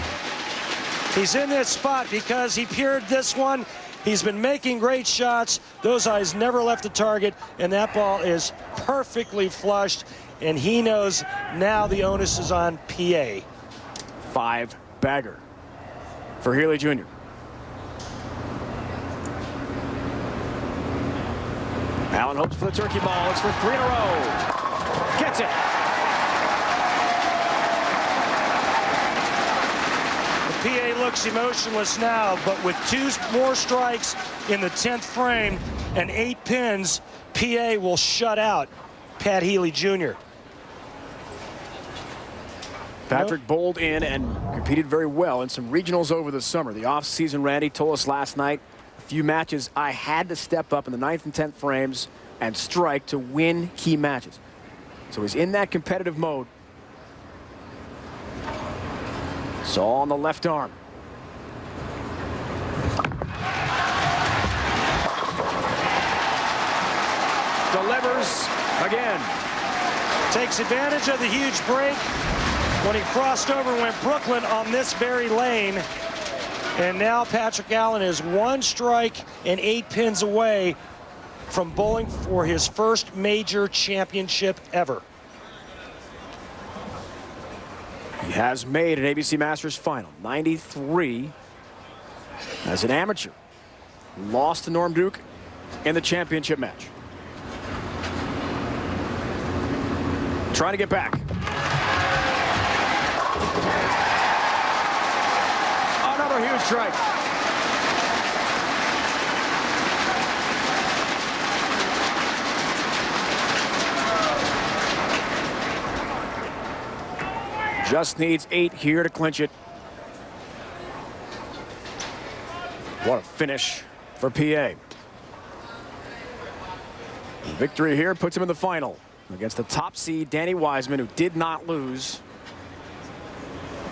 He's in this spot because he pured this one. He's been making great shots. Those eyes never left the target, and that ball is perfectly flushed, and he knows now the onus is on PA. 5-bagger for Healey Jr. Allen hopes for the turkey ball. Looks for 3 in a row. Gets it. PA looks emotionless now, but with 2 more strikes in the 10th frame and 8 pins, PA will shut out Pat Healey Jr. Patrick bowled in and competed very well in some regionals over the summer. The offseason, Randy told us last night, a few matches I had to step up in the 9th and 10th frames and strike to win key matches. So he's in that competitive mode. So on the left arm. Delivers again. Takes advantage of the huge break when he crossed over and went Brooklyn on this very lane. And now Patrick Allen is 1 strike and 8 pins away from bowling for his first major championship ever. He has made an ABC Masters final, 93, as an amateur. Lost to Norm Duke in the championship match. Trying to get back. Another huge strike. Just needs 8 here to clinch it. What a finish for PA. Victory here puts him in the final against the top seed Danny Wiseman, who did not lose.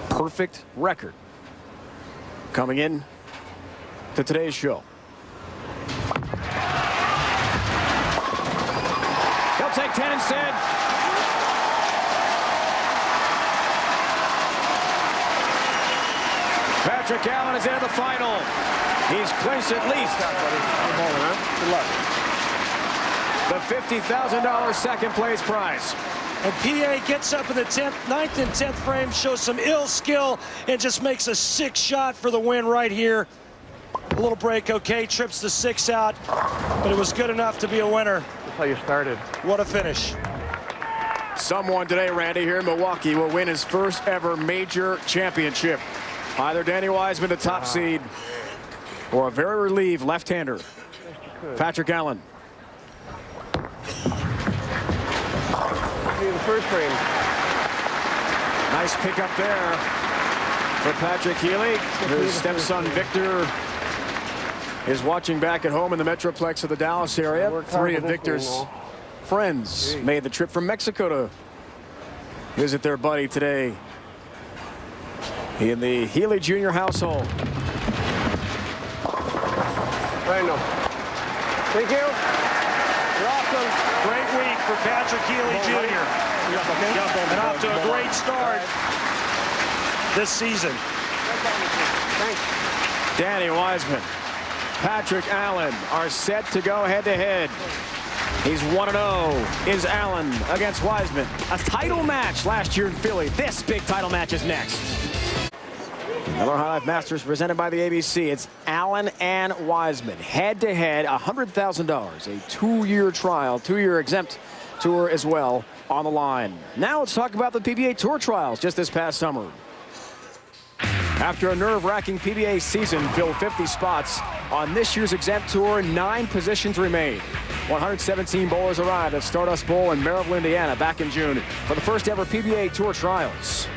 Perfect record coming in to today's show. He'll take 10 instead. Patrick Allen is into the final. He's clinched at least Good luck. the $50,000 second place prize. And PA gets up in the 9th and 10th frame, shows some ill skill, and just makes a 6 shot for the win right here. A little break, okay, trips the 6 out, but it was good enough to be a winner. That's how you started. What a finish. Someone today, Randy, here in Milwaukee will win his first ever major championship. Either Danny Wiseman, the top seed, or a very relieved left-hander, Patrick Allen. In the first frame. Nice pickup there for Patrick Healey. His stepson Victor is watching back at home in the Metroplex of the Dallas area. 3 of Victor's friends made the trip from Mexico to visit their buddy today in the Healey Jr. household. Right now. Thank you. You're awesome. Great week for Patrick Healey Jr. And off to a great start this season. Thanks. Danny Wiseman, Patrick Allen are set to go head-to-head. He's 1-0 is Allen against Wiseman. A title match last year in Philly. This big title match is next. Another High Life Masters presented by the ABC. It's Allen and Wiseman head-to-head, $100,000. A 2-year trial, 2-year exempt tour as well on the line. Now let's talk about the PBA Tour Trials just this past summer. After a nerve-wracking PBA season filled 50 spots, on this year's exempt tour, 9 positions remain. 117 bowlers arrived at Stardust Bowl in Maryville, Indiana back in June for the first ever PBA Tour Trials.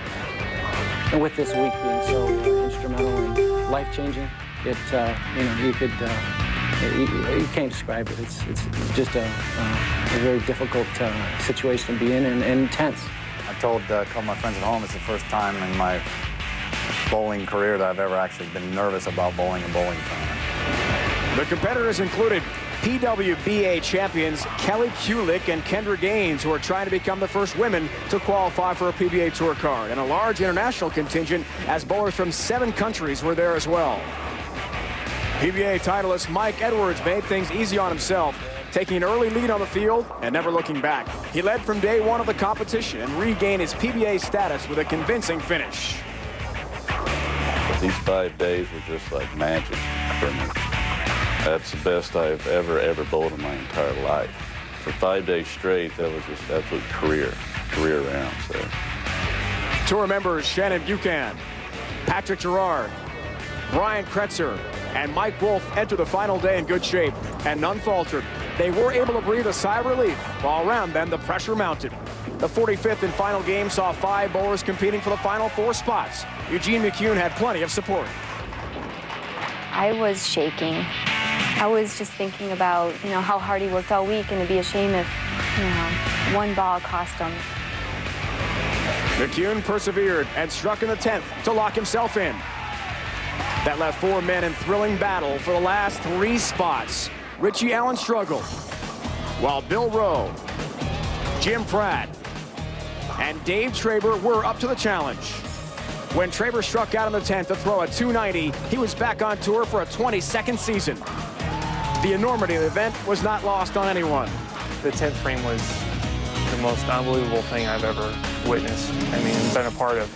And with this week being so instrumental and life-changing, it you can't describe it. It's just a very difficult situation to be in and intense. I told a couple of my friends at home it's the first time in my bowling career that I've ever actually been nervous about bowling a bowling tournament. The competitors included PWBA champions Kelly Kulick and Kendra Gaines, who are trying to become the first women to qualify for a PBA Tour card, and a large international contingent as bowlers from 7 countries were there as well. PBA titleist Mike Edwards made things easy on himself, taking an early lead on the field and never looking back. He led from day 1 of the competition and regained his PBA status with a convincing finish. These 5 days were just like magic for me. That's the best I've ever bowled in my entire life. For 5 days straight, that was just absolute career rounds there. Tour members Shannon Buchan, Patrick Gerard, Brian Kretzer, and Mike Wolf enter the final day in good shape, and none faltered. They were able to breathe a sigh of relief, while around them the pressure mounted. The 45th and final game saw 5 bowlers competing for the final 4 spots. Eugene McCune had plenty of support. I was shaking. I was just thinking about, how hard he worked all week, and it'd be a shame if, one ball cost him. McCune persevered and struck in the 10th to lock himself in. That left 4 men in thrilling battle for the last 3 spots. Richie Allen struggled, while Bill Rowe, Jim Pratt, and Dave Traber were up to the challenge. When Traber struck out in the 10th to throw a .290, he was back on tour for a 22nd season. The enormity of the event was not lost on anyone. The 10th frame was the most unbelievable thing I've ever witnessed. I mean, been a part of.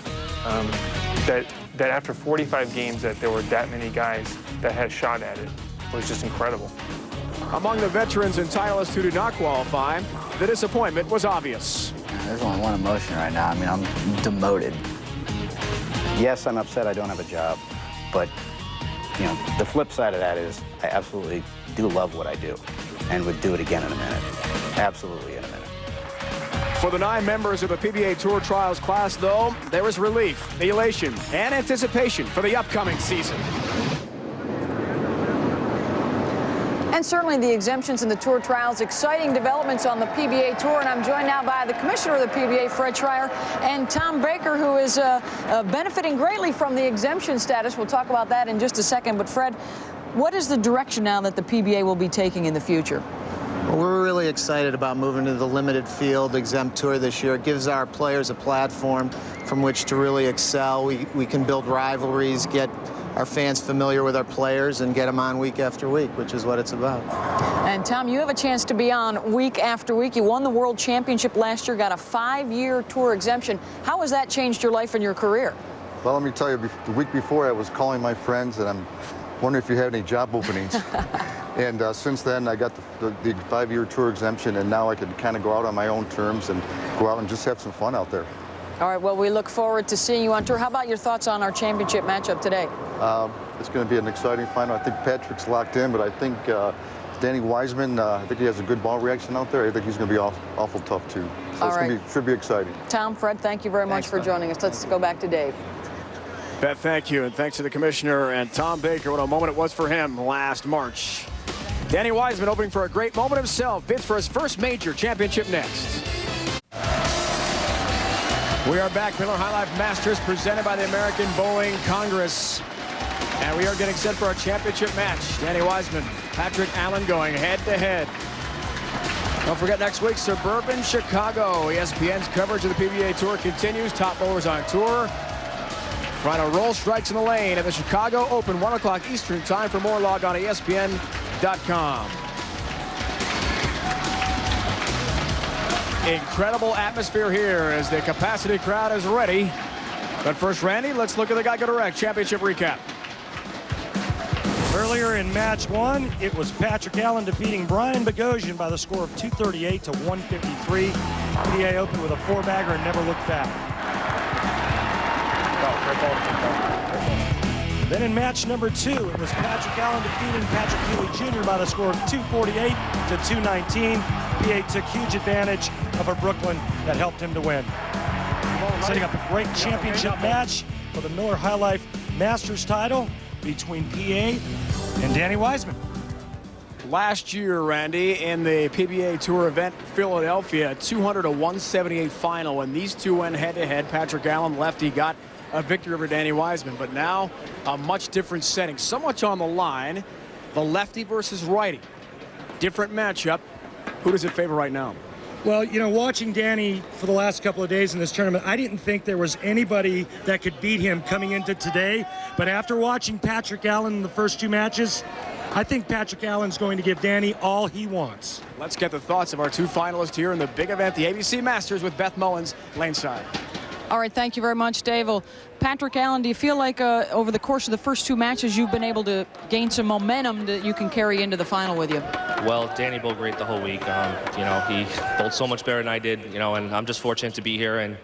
That after 45 games that there were that many guys that had a shot at it was just incredible. Among the veterans and titleists who did not qualify, the disappointment was obvious. There's only one emotion right now. I mean, I'm demoted. Yes, I'm upset I don't have a job, but, you know, the flip side of that is I absolutely do love what I do and would do it again in a minute. Absolutely in a minute. For the 9 members of the PBA Tour Trials class, though, there was relief, elation, and anticipation for the upcoming season. And certainly the exemptions in the Tour Trials, exciting developments on the PBA Tour. And I'm joined now by the commissioner of the PBA, Fred Schreier, and Tom Baker, who is benefiting greatly from the exemption status. We'll talk about that in just a second. But Fred, what is the direction now that the PBA will be taking in the future? Well, we're really excited about moving to the limited field exempt tour this year. It gives our players a platform from which to really excel. We can build rivalries, get our fans familiar with our players, and get them on week after week, which is what it's about. And Tom, you have a chance to be on week after week. You won the World Championship last year, got a 5-year tour exemption. How has that changed your life and your career? Well, let me tell you, the week before I was calling my friends and I'm wondering if you have any job openings. And since then, I got the 5-year tour exemption, and now I can kind of go out on my own terms and go out and just have some fun out there. All right, well, we look forward to seeing you on tour. How about your thoughts on our championship matchup today? It's going to be an exciting final. I think Patrick's locked in, but I think Danny Wiseman, I think he has a good ball reaction out there. I think he's going to be awful tough, too. So should be exciting. Tom, Fred, thank you very much for joining us. Let's go back to Dave. Beth, thank you, and thanks to the commissioner and Tom Baker. What a moment it was for him last March. Danny Wiseman, opening for a great moment himself, bids for his first major championship next. We are back. Miller High Life Masters presented by the American Bowling Congress. And we are getting set for a championship match. Danny Wiseman, Patrick Allen going head-to-head. Don't forget, next week, suburban Chicago. ESPN's coverage of the PBA Tour continues. Top bowlers on tour. Trying to roll strikes in the lane at the Chicago Open, 1 o'clock Eastern time. For more, log on to ESPN.com. Incredible atmosphere here as the capacity crowd is ready. But first, Randy, let's look at the Geico Direct Championship recap. Earlier in match 1, it was Patrick Allen defeating Brian Boghosian by the score of 238 to 153. PBA opened with a 4-bagger and never looked back. Then in match number 2, it was Patrick Allen defeating Patrick Healey Jr. by the score of 248 to 219. PA took huge advantage of a Brooklyn that helped him to win. Setting up a great championship match for the Miller High Life Masters title between PA and Danny Wiseman. Last year, Randy, in the PBA Tour event, Philadelphia, 200 to 178 final. When these two went head-to-head, Patrick Allen lefty got a victory over Danny Wiseman, but now a much different setting. So much on the line. The lefty versus righty. Different matchup. Who does it favor right now? Well, you know, watching Danny for the last couple of days in this tournament, I didn't think there was anybody that could beat him coming into today. But after watching Patrick Allen in the first 2 matches, I think Patrick Allen's going to give Danny all he wants. Let's get the thoughts of our 2 finalists here in the big event, the ABC Masters, with Beth Mullins, laneside. All right, thank you very much, Dave. Well, Patrick Allen, do you feel like over the course of the first 2 matches you've been able to gain some momentum that you can carry into the final with you? Well, Danny bowled great the whole week. You know, he bowled so much better than I did, you know, and I'm just fortunate to be here, and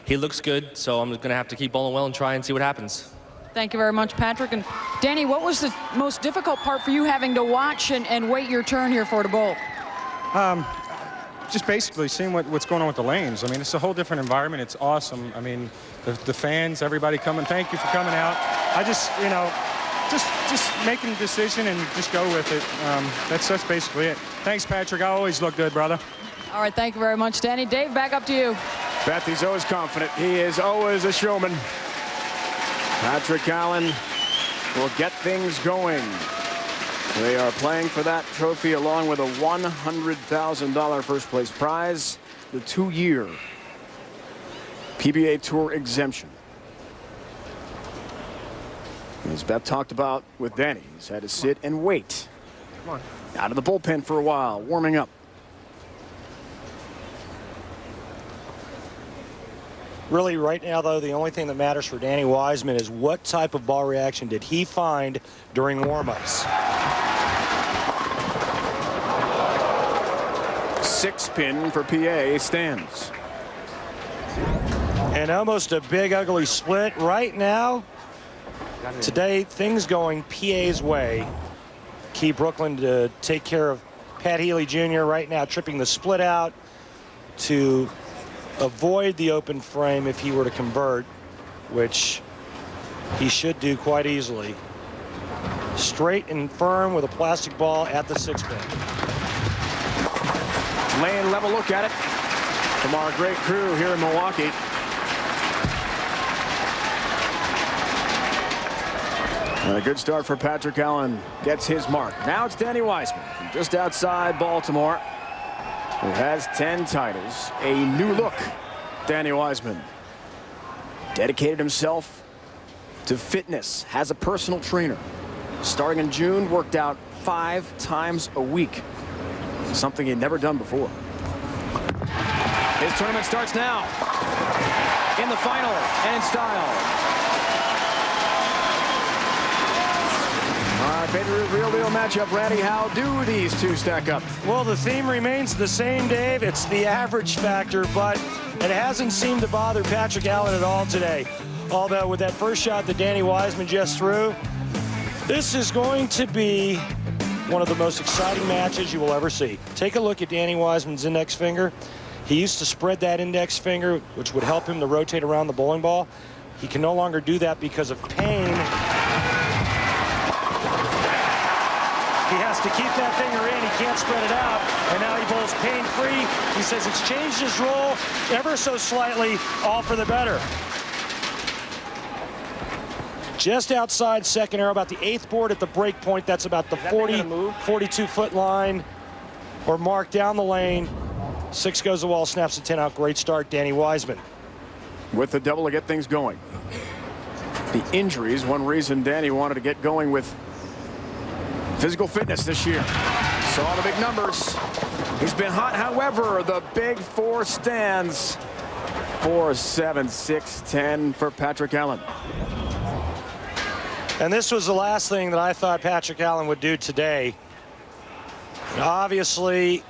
he looks good, so I'm going to have to keep bowling well and try and see what happens. Thank you very much, Patrick. And Danny, what was the most difficult part for you having to watch and wait your turn here for to bowl? Just basically seeing what's going on with the lanes. I mean, it's a whole different environment. It's awesome. I mean, the fans, everybody coming. Thank you for coming out. I just, you know, just making a decision and just go with it. That's basically it. Thanks, Patrick. I always look good, brother. All right, thank you very much, Danny. Dave, back up to you. Beth, he's always confident. He is always a showman. Patrick Allen will get things going. They are playing for that trophy along with a $100,000 first place prize, the 2-year PBA Tour exemption. As Beth talked about with Danny, he's had to sit and wait. Come on. Out of the bullpen for a while, warming up. Really, right now, though, the only thing that matters for Danny Wiseman is what type of ball reaction did he find during warm-ups. 6-pin for PA stands. And almost a big, ugly split right now. Today, things going PA's way. Key Brooklyn to take care of Pat Healey Jr. right now, tripping the split out to avoid the open frame if he were to convert, which he should do quite easily. Straight and firm with a plastic ball at the 6-pin. Laying level look at it from our great crew here in Milwaukee. And a good start for Patrick Allen. Gets his mark. Now it's Danny Wiseman from just outside Baltimore, who has 10 titles. A new look, Danny Wiseman. Dedicated himself to fitness. Has a personal trainer. Starting in June, worked out 5 times a week. Something he'd never done before. His tournament starts now. In the final and in style. Favorite real deal matchup, Randy. How do these two stack up? Well, the theme remains the same, Dave. It's the average factor, but it hasn't seemed to bother Patrick Allen at all today. Although with that first shot that Danny Wiseman just threw, this is going to be one of the most exciting matches you will ever see. Take a look at Danny Wiseman's index finger. He used to spread that index finger, which would help him to rotate around the bowling ball. He can no longer do that because of pain. He has to keep that finger in. He can't spread it out. And now he bowls pain-free. He says it's changed his role ever so slightly, all for the better. Just outside second arrow, about the 8th board at the break point. That's about the 42-foot line or mark down the lane. 6 goes the wall, snaps the 10 out. Great start, Danny Wiseman. With the double to get things going. The injuries, one reason Danny wanted to get going with physical fitness this year. Saw the big numbers. He's been hot, however, the big 4 stands. 4, 7, 6, 10 for Patrick Allen. And this was the last thing that I thought Patrick Allen would do today. Obviously,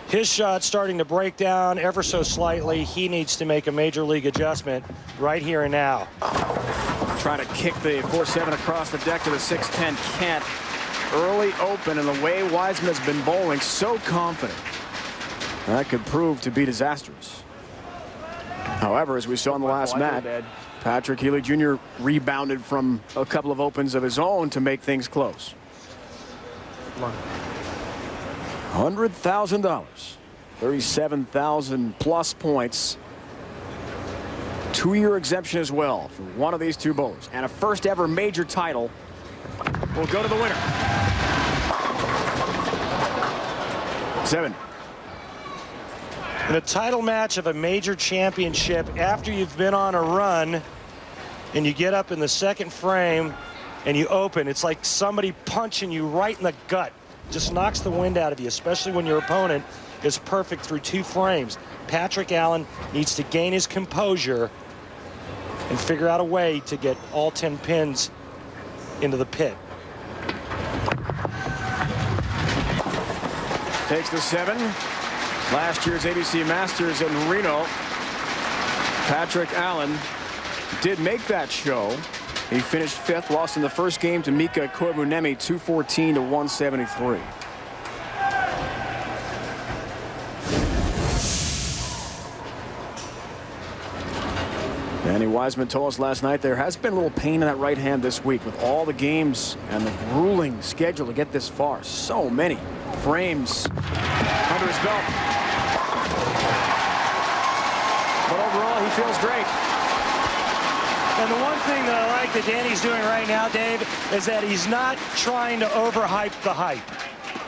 his shot's starting to break down ever so slightly. He needs to make a major league adjustment right here and now. Trying to kick the 4-7 across the deck to the 6-10. Can't. Early open, and the way Wiseman has been bowling, so confident. That could prove to be disastrous. However, as we saw in the last match, Patrick Healey Jr. rebounded from a couple of opens of his own to make things close. $100,000, 37,000 plus points. 2-year exemption as well for one of these two bowlers, and a first ever major title will go to the winner. 7. In a title match of a major championship, after you've been on a run and you get up in the 2nd frame and you open, it's like somebody punching you right in the gut. Just knocks the wind out of you, especially when your opponent is perfect through 2 frames. Patrick Allen needs to gain his composure and figure out a way to get all 10 pins into the pit. Takes the 7. Last year's ABC Masters in Reno. Patrick Allen did make that show. He finished 5th, lost in the first game to Mika Koivuniemi, 214 to 173. Danny Wiseman told us last night there has been a little pain in that right hand this week with all the games and the grueling schedule to get this far. So many frames under his belt. But he feels great. And the one thing that I like that Danny's doing right now, Dave, is that he's not trying to overhype the hype.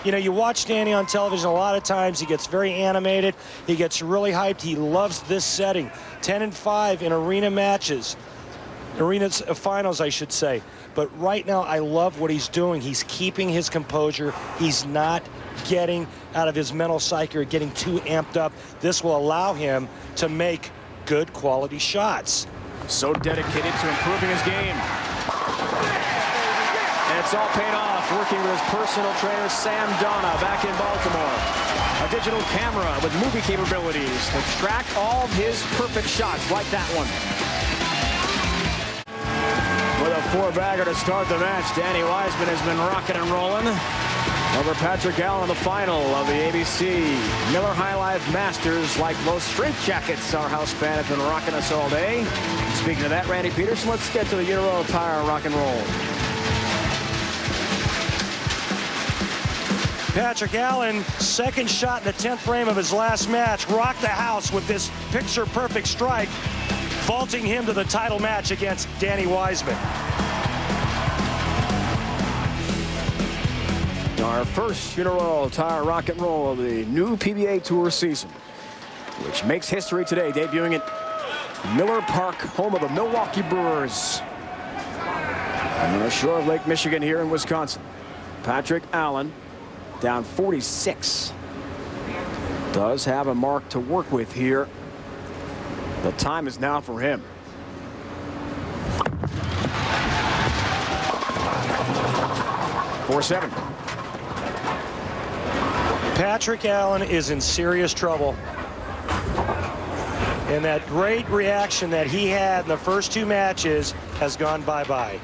You know, you watch Danny on television a lot of times. He gets very animated. He gets really hyped. He loves this setting. 10-5 in arena matches. Arena finals, I should say. But right now, I love what he's doing. He's keeping his composure. He's not getting out of his mental psyche or getting too amped up. This will allow him to make good quality shots. So dedicated to improving his game. And it's all paid off working with his personal trainer, Sam Donna, back in Baltimore. A digital camera with movie capabilities to track all of his perfect shots like that one. With a four-bagger to start the match, Danny Wiseman has been rocking and rolling over Patrick Allen in the final of the ABC Miller High Life Masters. Like most straitjackets, our house band has been rocking us all day. Speaking of that, Randy Peterson, let's get to the Uniroyal Tire rock and roll. Patrick Allen, second shot in the 10th frame of his last match, rocked the house with this picture-perfect strike, vaulting him to the title match against Danny Wiseman. Our first Uniroyal Tire rock and roll of the new PBA Tour season, which makes history today, debuting at Miller Park, home of the Milwaukee Brewers. On the shore of Lake Michigan here in Wisconsin. Patrick Allen down 46. Does have a mark to work with here. The time is now for him. .47. Patrick Allen is in serious trouble. And that great reaction that he had in the first two matches has gone bye-bye.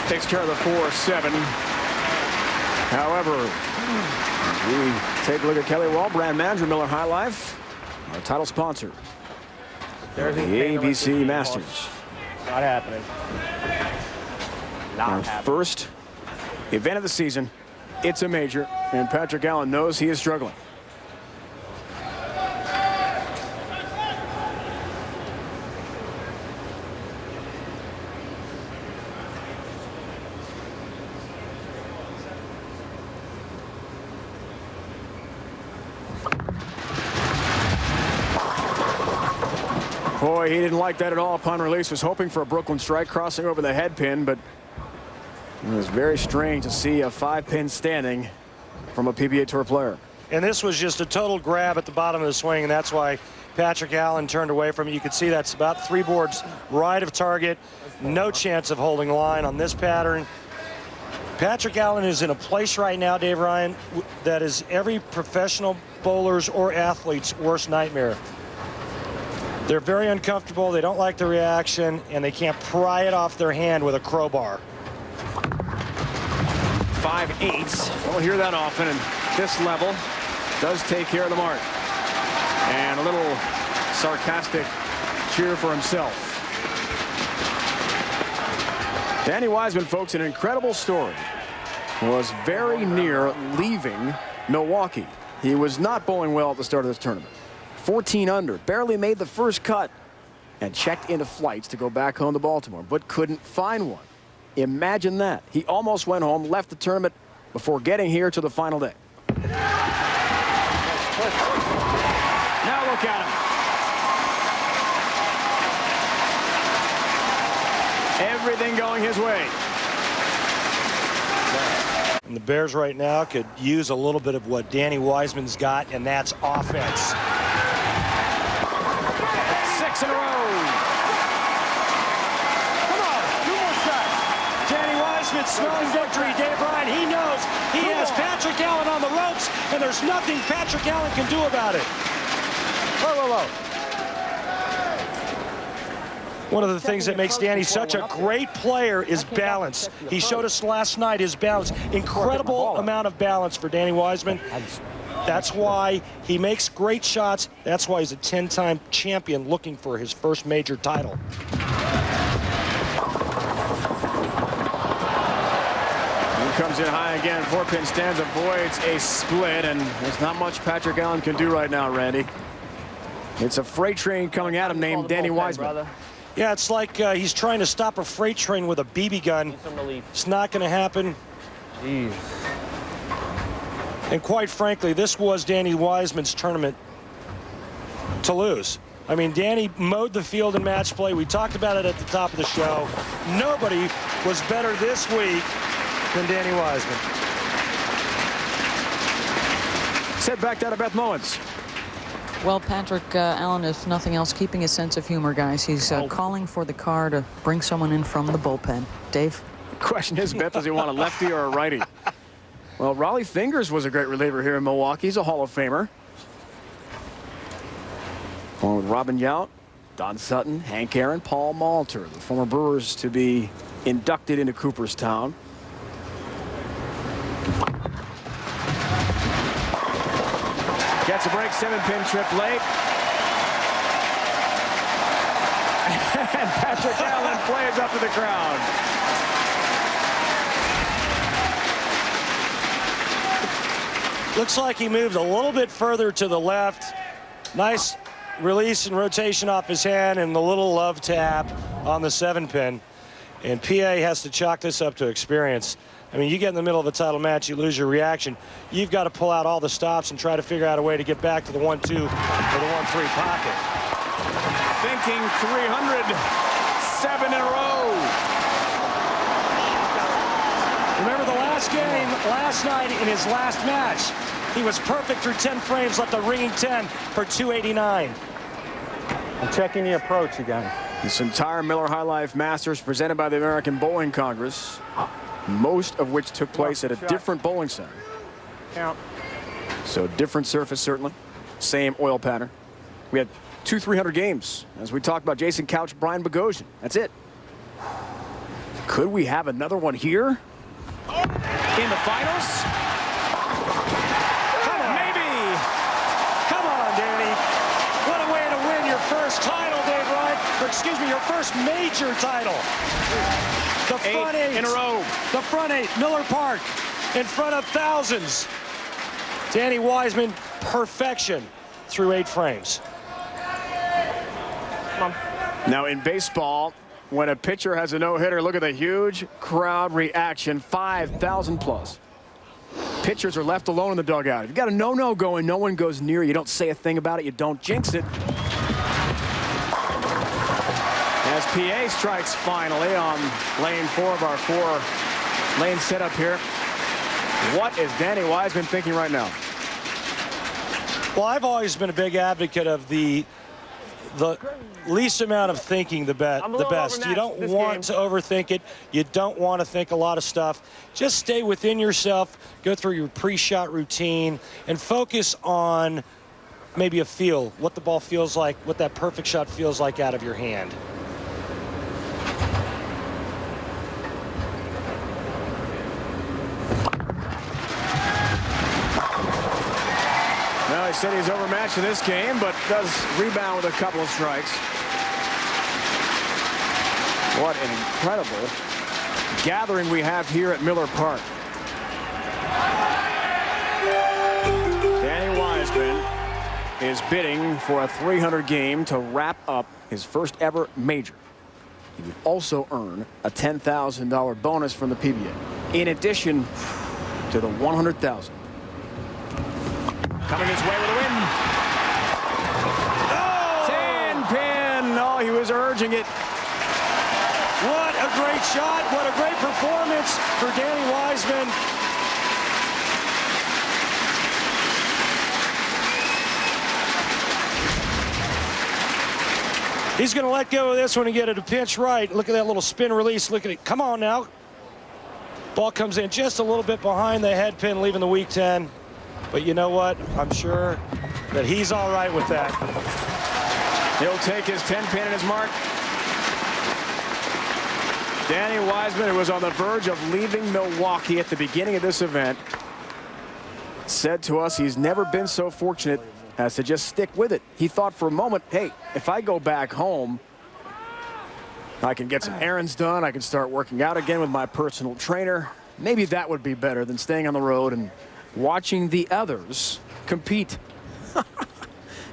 Takes care of the 4-7. However, we take a look at Kelly Wall, brand manager, Miller High Life, our title sponsor, the ABC Masters. Not happening. Our first event of the season. It's a major, and Patrick Allen knows he is struggling. Boy, he didn't like that at all upon release. Was hoping for a Brooklyn strike crossing over the head pin, but it was very strange to see a 5-pin standing from a PBA Tour player. And this was just a total grab at the bottom of the swing, and that's why Patrick Allen turned away from it. You can see that's about 3 boards right of target. No chance of holding line on this pattern. Patrick Allen is in a place right now, Dave Ryan, that is every professional bowler's or athlete's worst nightmare. They're very uncomfortable, they don't like the reaction, and they can't pry it off their hand with a crowbar. 5-8. Don't hear that often, and this level does take care of the mark. And a little sarcastic cheer for himself. Danny Wiseman, folks, an incredible story. Was very near leaving Milwaukee. He was not bowling well at the start of this tournament. 14 under, barely made the first cut, and checked into flights to go back home to Baltimore, but couldn't find one. Imagine that. He almost went home, left the tournament before getting here to the final day. Now look at him. Everything going his way. And the Bears right now could use a little bit of what Danny Wiseman's got, and that's offense. 6 in a row. Come on, 2 more shots. Danny Wiseman smelling victory. Dave Ryan, he knows he has Patrick Allen on the ropes, and there's nothing Patrick Allen can do about it. Whoa. One of the things that makes Danny such a great player is balance. He showed us last night his balance. Incredible amount of balance for Danny Wiseman. That's why he makes great shots. That's why he's a 10-time champion looking for his first major title. Comes in high again. 4-pin stands, avoids a split, and there's not much Patrick Allen can do right now, Randy. It's a freight train coming at him named Danny Wiseman. Yeah, it's like he's trying to stop a freight train with a BB gun. It's not going to happen. Jeez. And quite frankly, this was Danny Wiseman's tournament to lose. I mean, Danny mowed the field in match play. We talked about it at the top of the show. Nobody was better this week than Danny Wiseman. Set back down to Beth Mowens. Well, Patrick Allen, if nothing else, keeping his sense of humor, guys. He's calling for the car to bring someone in from the bullpen. Dave? The question is, Beth, does he want a lefty or a righty? Well, Raleigh Fingers was a great reliever here in Milwaukee. He's a Hall of Famer. Along with Robin Yount, Don Sutton, Hank Aaron, Paul Malter, the former Brewers to be inducted into Cooperstown. Gets a break, 7-pin trip late. And Patrick Allen plays up to the crowd. Looks like he moved a little bit further to the left. Nice release and rotation off his hand and the little love tap on the 7-pin. And PA has to chalk this up to experience. I mean, you get in the middle of a title match, you lose your reaction. You've got to pull out all the stops and try to figure out a way to get back to the 1-2 or the 1-3 pocket. Thinking 307 in a row. Remember the last game, last night in his last match, he was perfect through 10 frames, left a ringing 10 for 289. I'm checking the approach again. This entire Miller High Life Masters presented by the American Bowling Congress, most of which took place at a different bowling center. Count. So different surface, certainly. Same oil pattern. We had 2 300 games. As we talked about, Jason Couch, Brian Boghosian. That's it. Could we have another one here in the finals? Come on. Maybe. Come on, Danny. What a way to win your first title, Dave Ryan. Or excuse me, your first major title. The front 8 in a row. The front 8, Miller Park, in front of thousands. Danny Wiseman, perfection through 8 frames. Now in baseball, when a pitcher has a no-hitter, look at the huge crowd reaction, 5,000 plus. Pitchers are left alone in the dugout. If you've got a no-no going, no one goes near you. You don't say a thing about it. You don't jinx it. As PA strikes finally on lane 4 of our 4-lane setup here. What is Danny Wiseman thinking right now? Well, I've always been a big advocate of the least amount of thinking, the best. You don't want to overthink it. You don't want to think a lot of stuff. Just stay within yourself, go through your pre-shot routine, and focus on maybe a feel, what the ball feels like, what that perfect shot feels like out of your hand. Well, he said he's overmatched in this game, but does rebound with a couple of strikes. What an incredible gathering we have here at Miller Park. Danny Wiseman is bidding for a 300 game to wrap up his first ever major. He would also earn a $10,000 bonus from the PBA, in addition to the $100,000. Coming his way with a win. Oh! 10-pin. Oh, he was urging it. What a great shot. What a great performance for Danny Wiseman. He's going to let go of this one and get it a pinch right. Look at that little spin release. Look at it. Come on now. Ball comes in just a little bit behind the head pin, leaving the weak 10. But you know what? I'm sure that he's all right with that. He'll take his 10-pin and his mark. Danny Wiseman, who was on the verge of leaving Milwaukee at the beginning of this event, said to us he's never been so fortunate as to just stick with it. He thought for a moment, hey, if I go back home, I can get some errands done. I can start working out again with my personal trainer. Maybe that would be better than staying on the road and watching the others compete.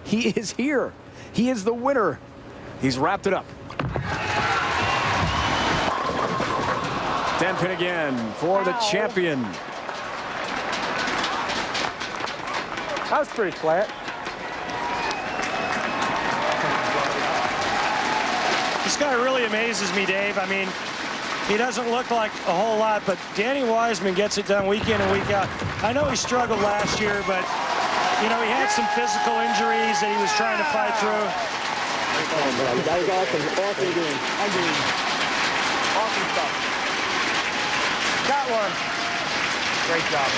He is here. He is the winner. He's wrapped it up. 10-pin again for the champion. That was pretty flat. This guy really amazes me, Dave. I mean, he doesn't look like a whole lot, but Danny Wiseman gets it done week in and week out. I know he struggled last year, but, you know, he had some physical injuries that he was trying to fight through. That was awesome. Awesome game. Awesome stuff. Got one. Great job.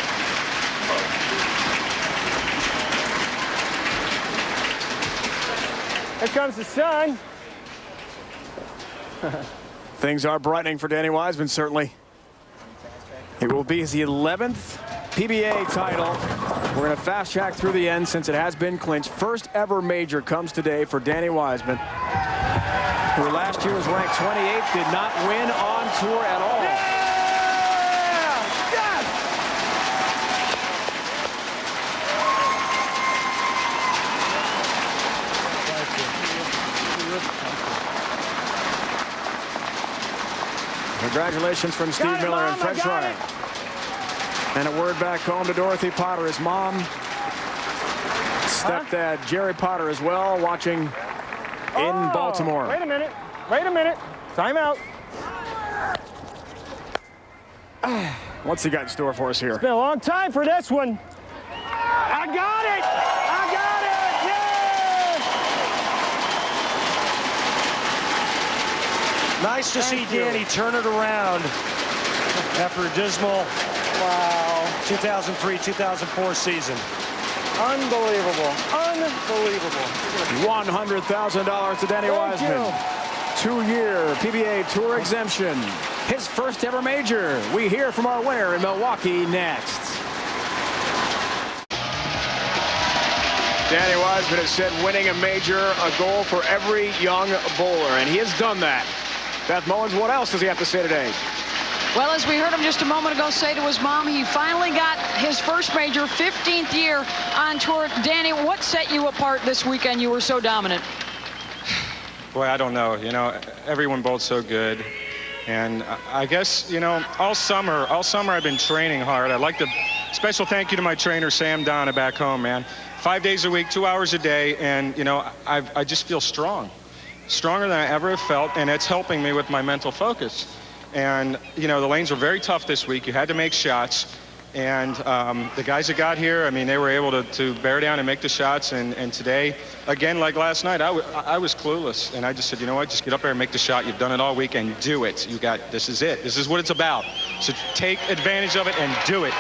Here comes the sun. Things are brightening for Danny Wiseman, certainly. It will be his 11th PBA title. We're going to fast track through the end since it has been clinched. First ever major comes today for Danny Wiseman, who last year was ranked 28th, did not win on tour at all. Congratulations from Steve Miller and Fred Schreier. And a word back home to Dorothy Potter, his mom. Stepdad Jerry Potter as well, watching in Baltimore. Wait a minute. Wait a minute. Time out. What's he got in store for us here? It's been a long time for this one. I got it. I got it. Nice to see Danny turn it around after a dismal 2003-2004 season. Unbelievable. Unbelievable. $100,000 to Danny Wiseman. 2-year PBA Tour exemption. His first ever major. We hear from our winner in Milwaukee next. Danny Wiseman has said winning a major a goal for every young bowler, and he has done that. Beth Mullins, what else does he have to say today? Well, as we heard him just a moment ago say to his mom, he finally got his first major, 15th year on tour. Danny, what set you apart this weekend? You were so dominant. Boy, I don't know. You know, everyone bowled so good. And I guess, you know, all summer I've been training hard. I'd like to, special thank you to my trainer, Sam Donna, back home, man. 5 days a week, 2 hours a day, and, you know, I just feel strong. Stronger than I ever have felt, and it's helping me with my mental focus. And, you know, the lanes were very tough this week. You had to make shots. And the guys that got here, I mean, they were able to bear down and make the shots. And today, again, like last night, I was clueless. And I just said, you know what, just get up there and make the shot. You've done it all week, and do it. This is it. This is what it's about. So take advantage of it and do it.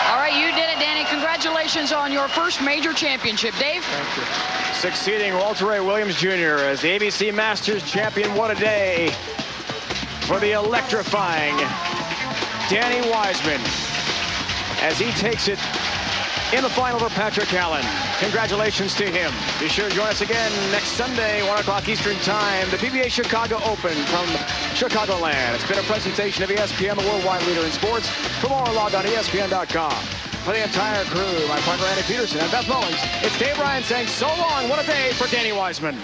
All right, you did it, Danny. Congratulations on your first major championship. Dave? Thank you. Succeeding Walter Ray Williams Jr. as the ABC Masters champion. What a day for the electrifying Danny Wiseman as he takes it in the final for Patrick Allen. Congratulations to him. Be sure to join us again next Sunday, 1 o'clock Eastern Time, the PBA Chicago Open from Chicagoland. It's been a presentation of ESPN, the worldwide leader in sports. For more, log on ESPN.com. For the entire crew, my partner Randy Peterson and Beth Mullins, it's Dave Ryan saying so long. What a day for Danny Wiseman.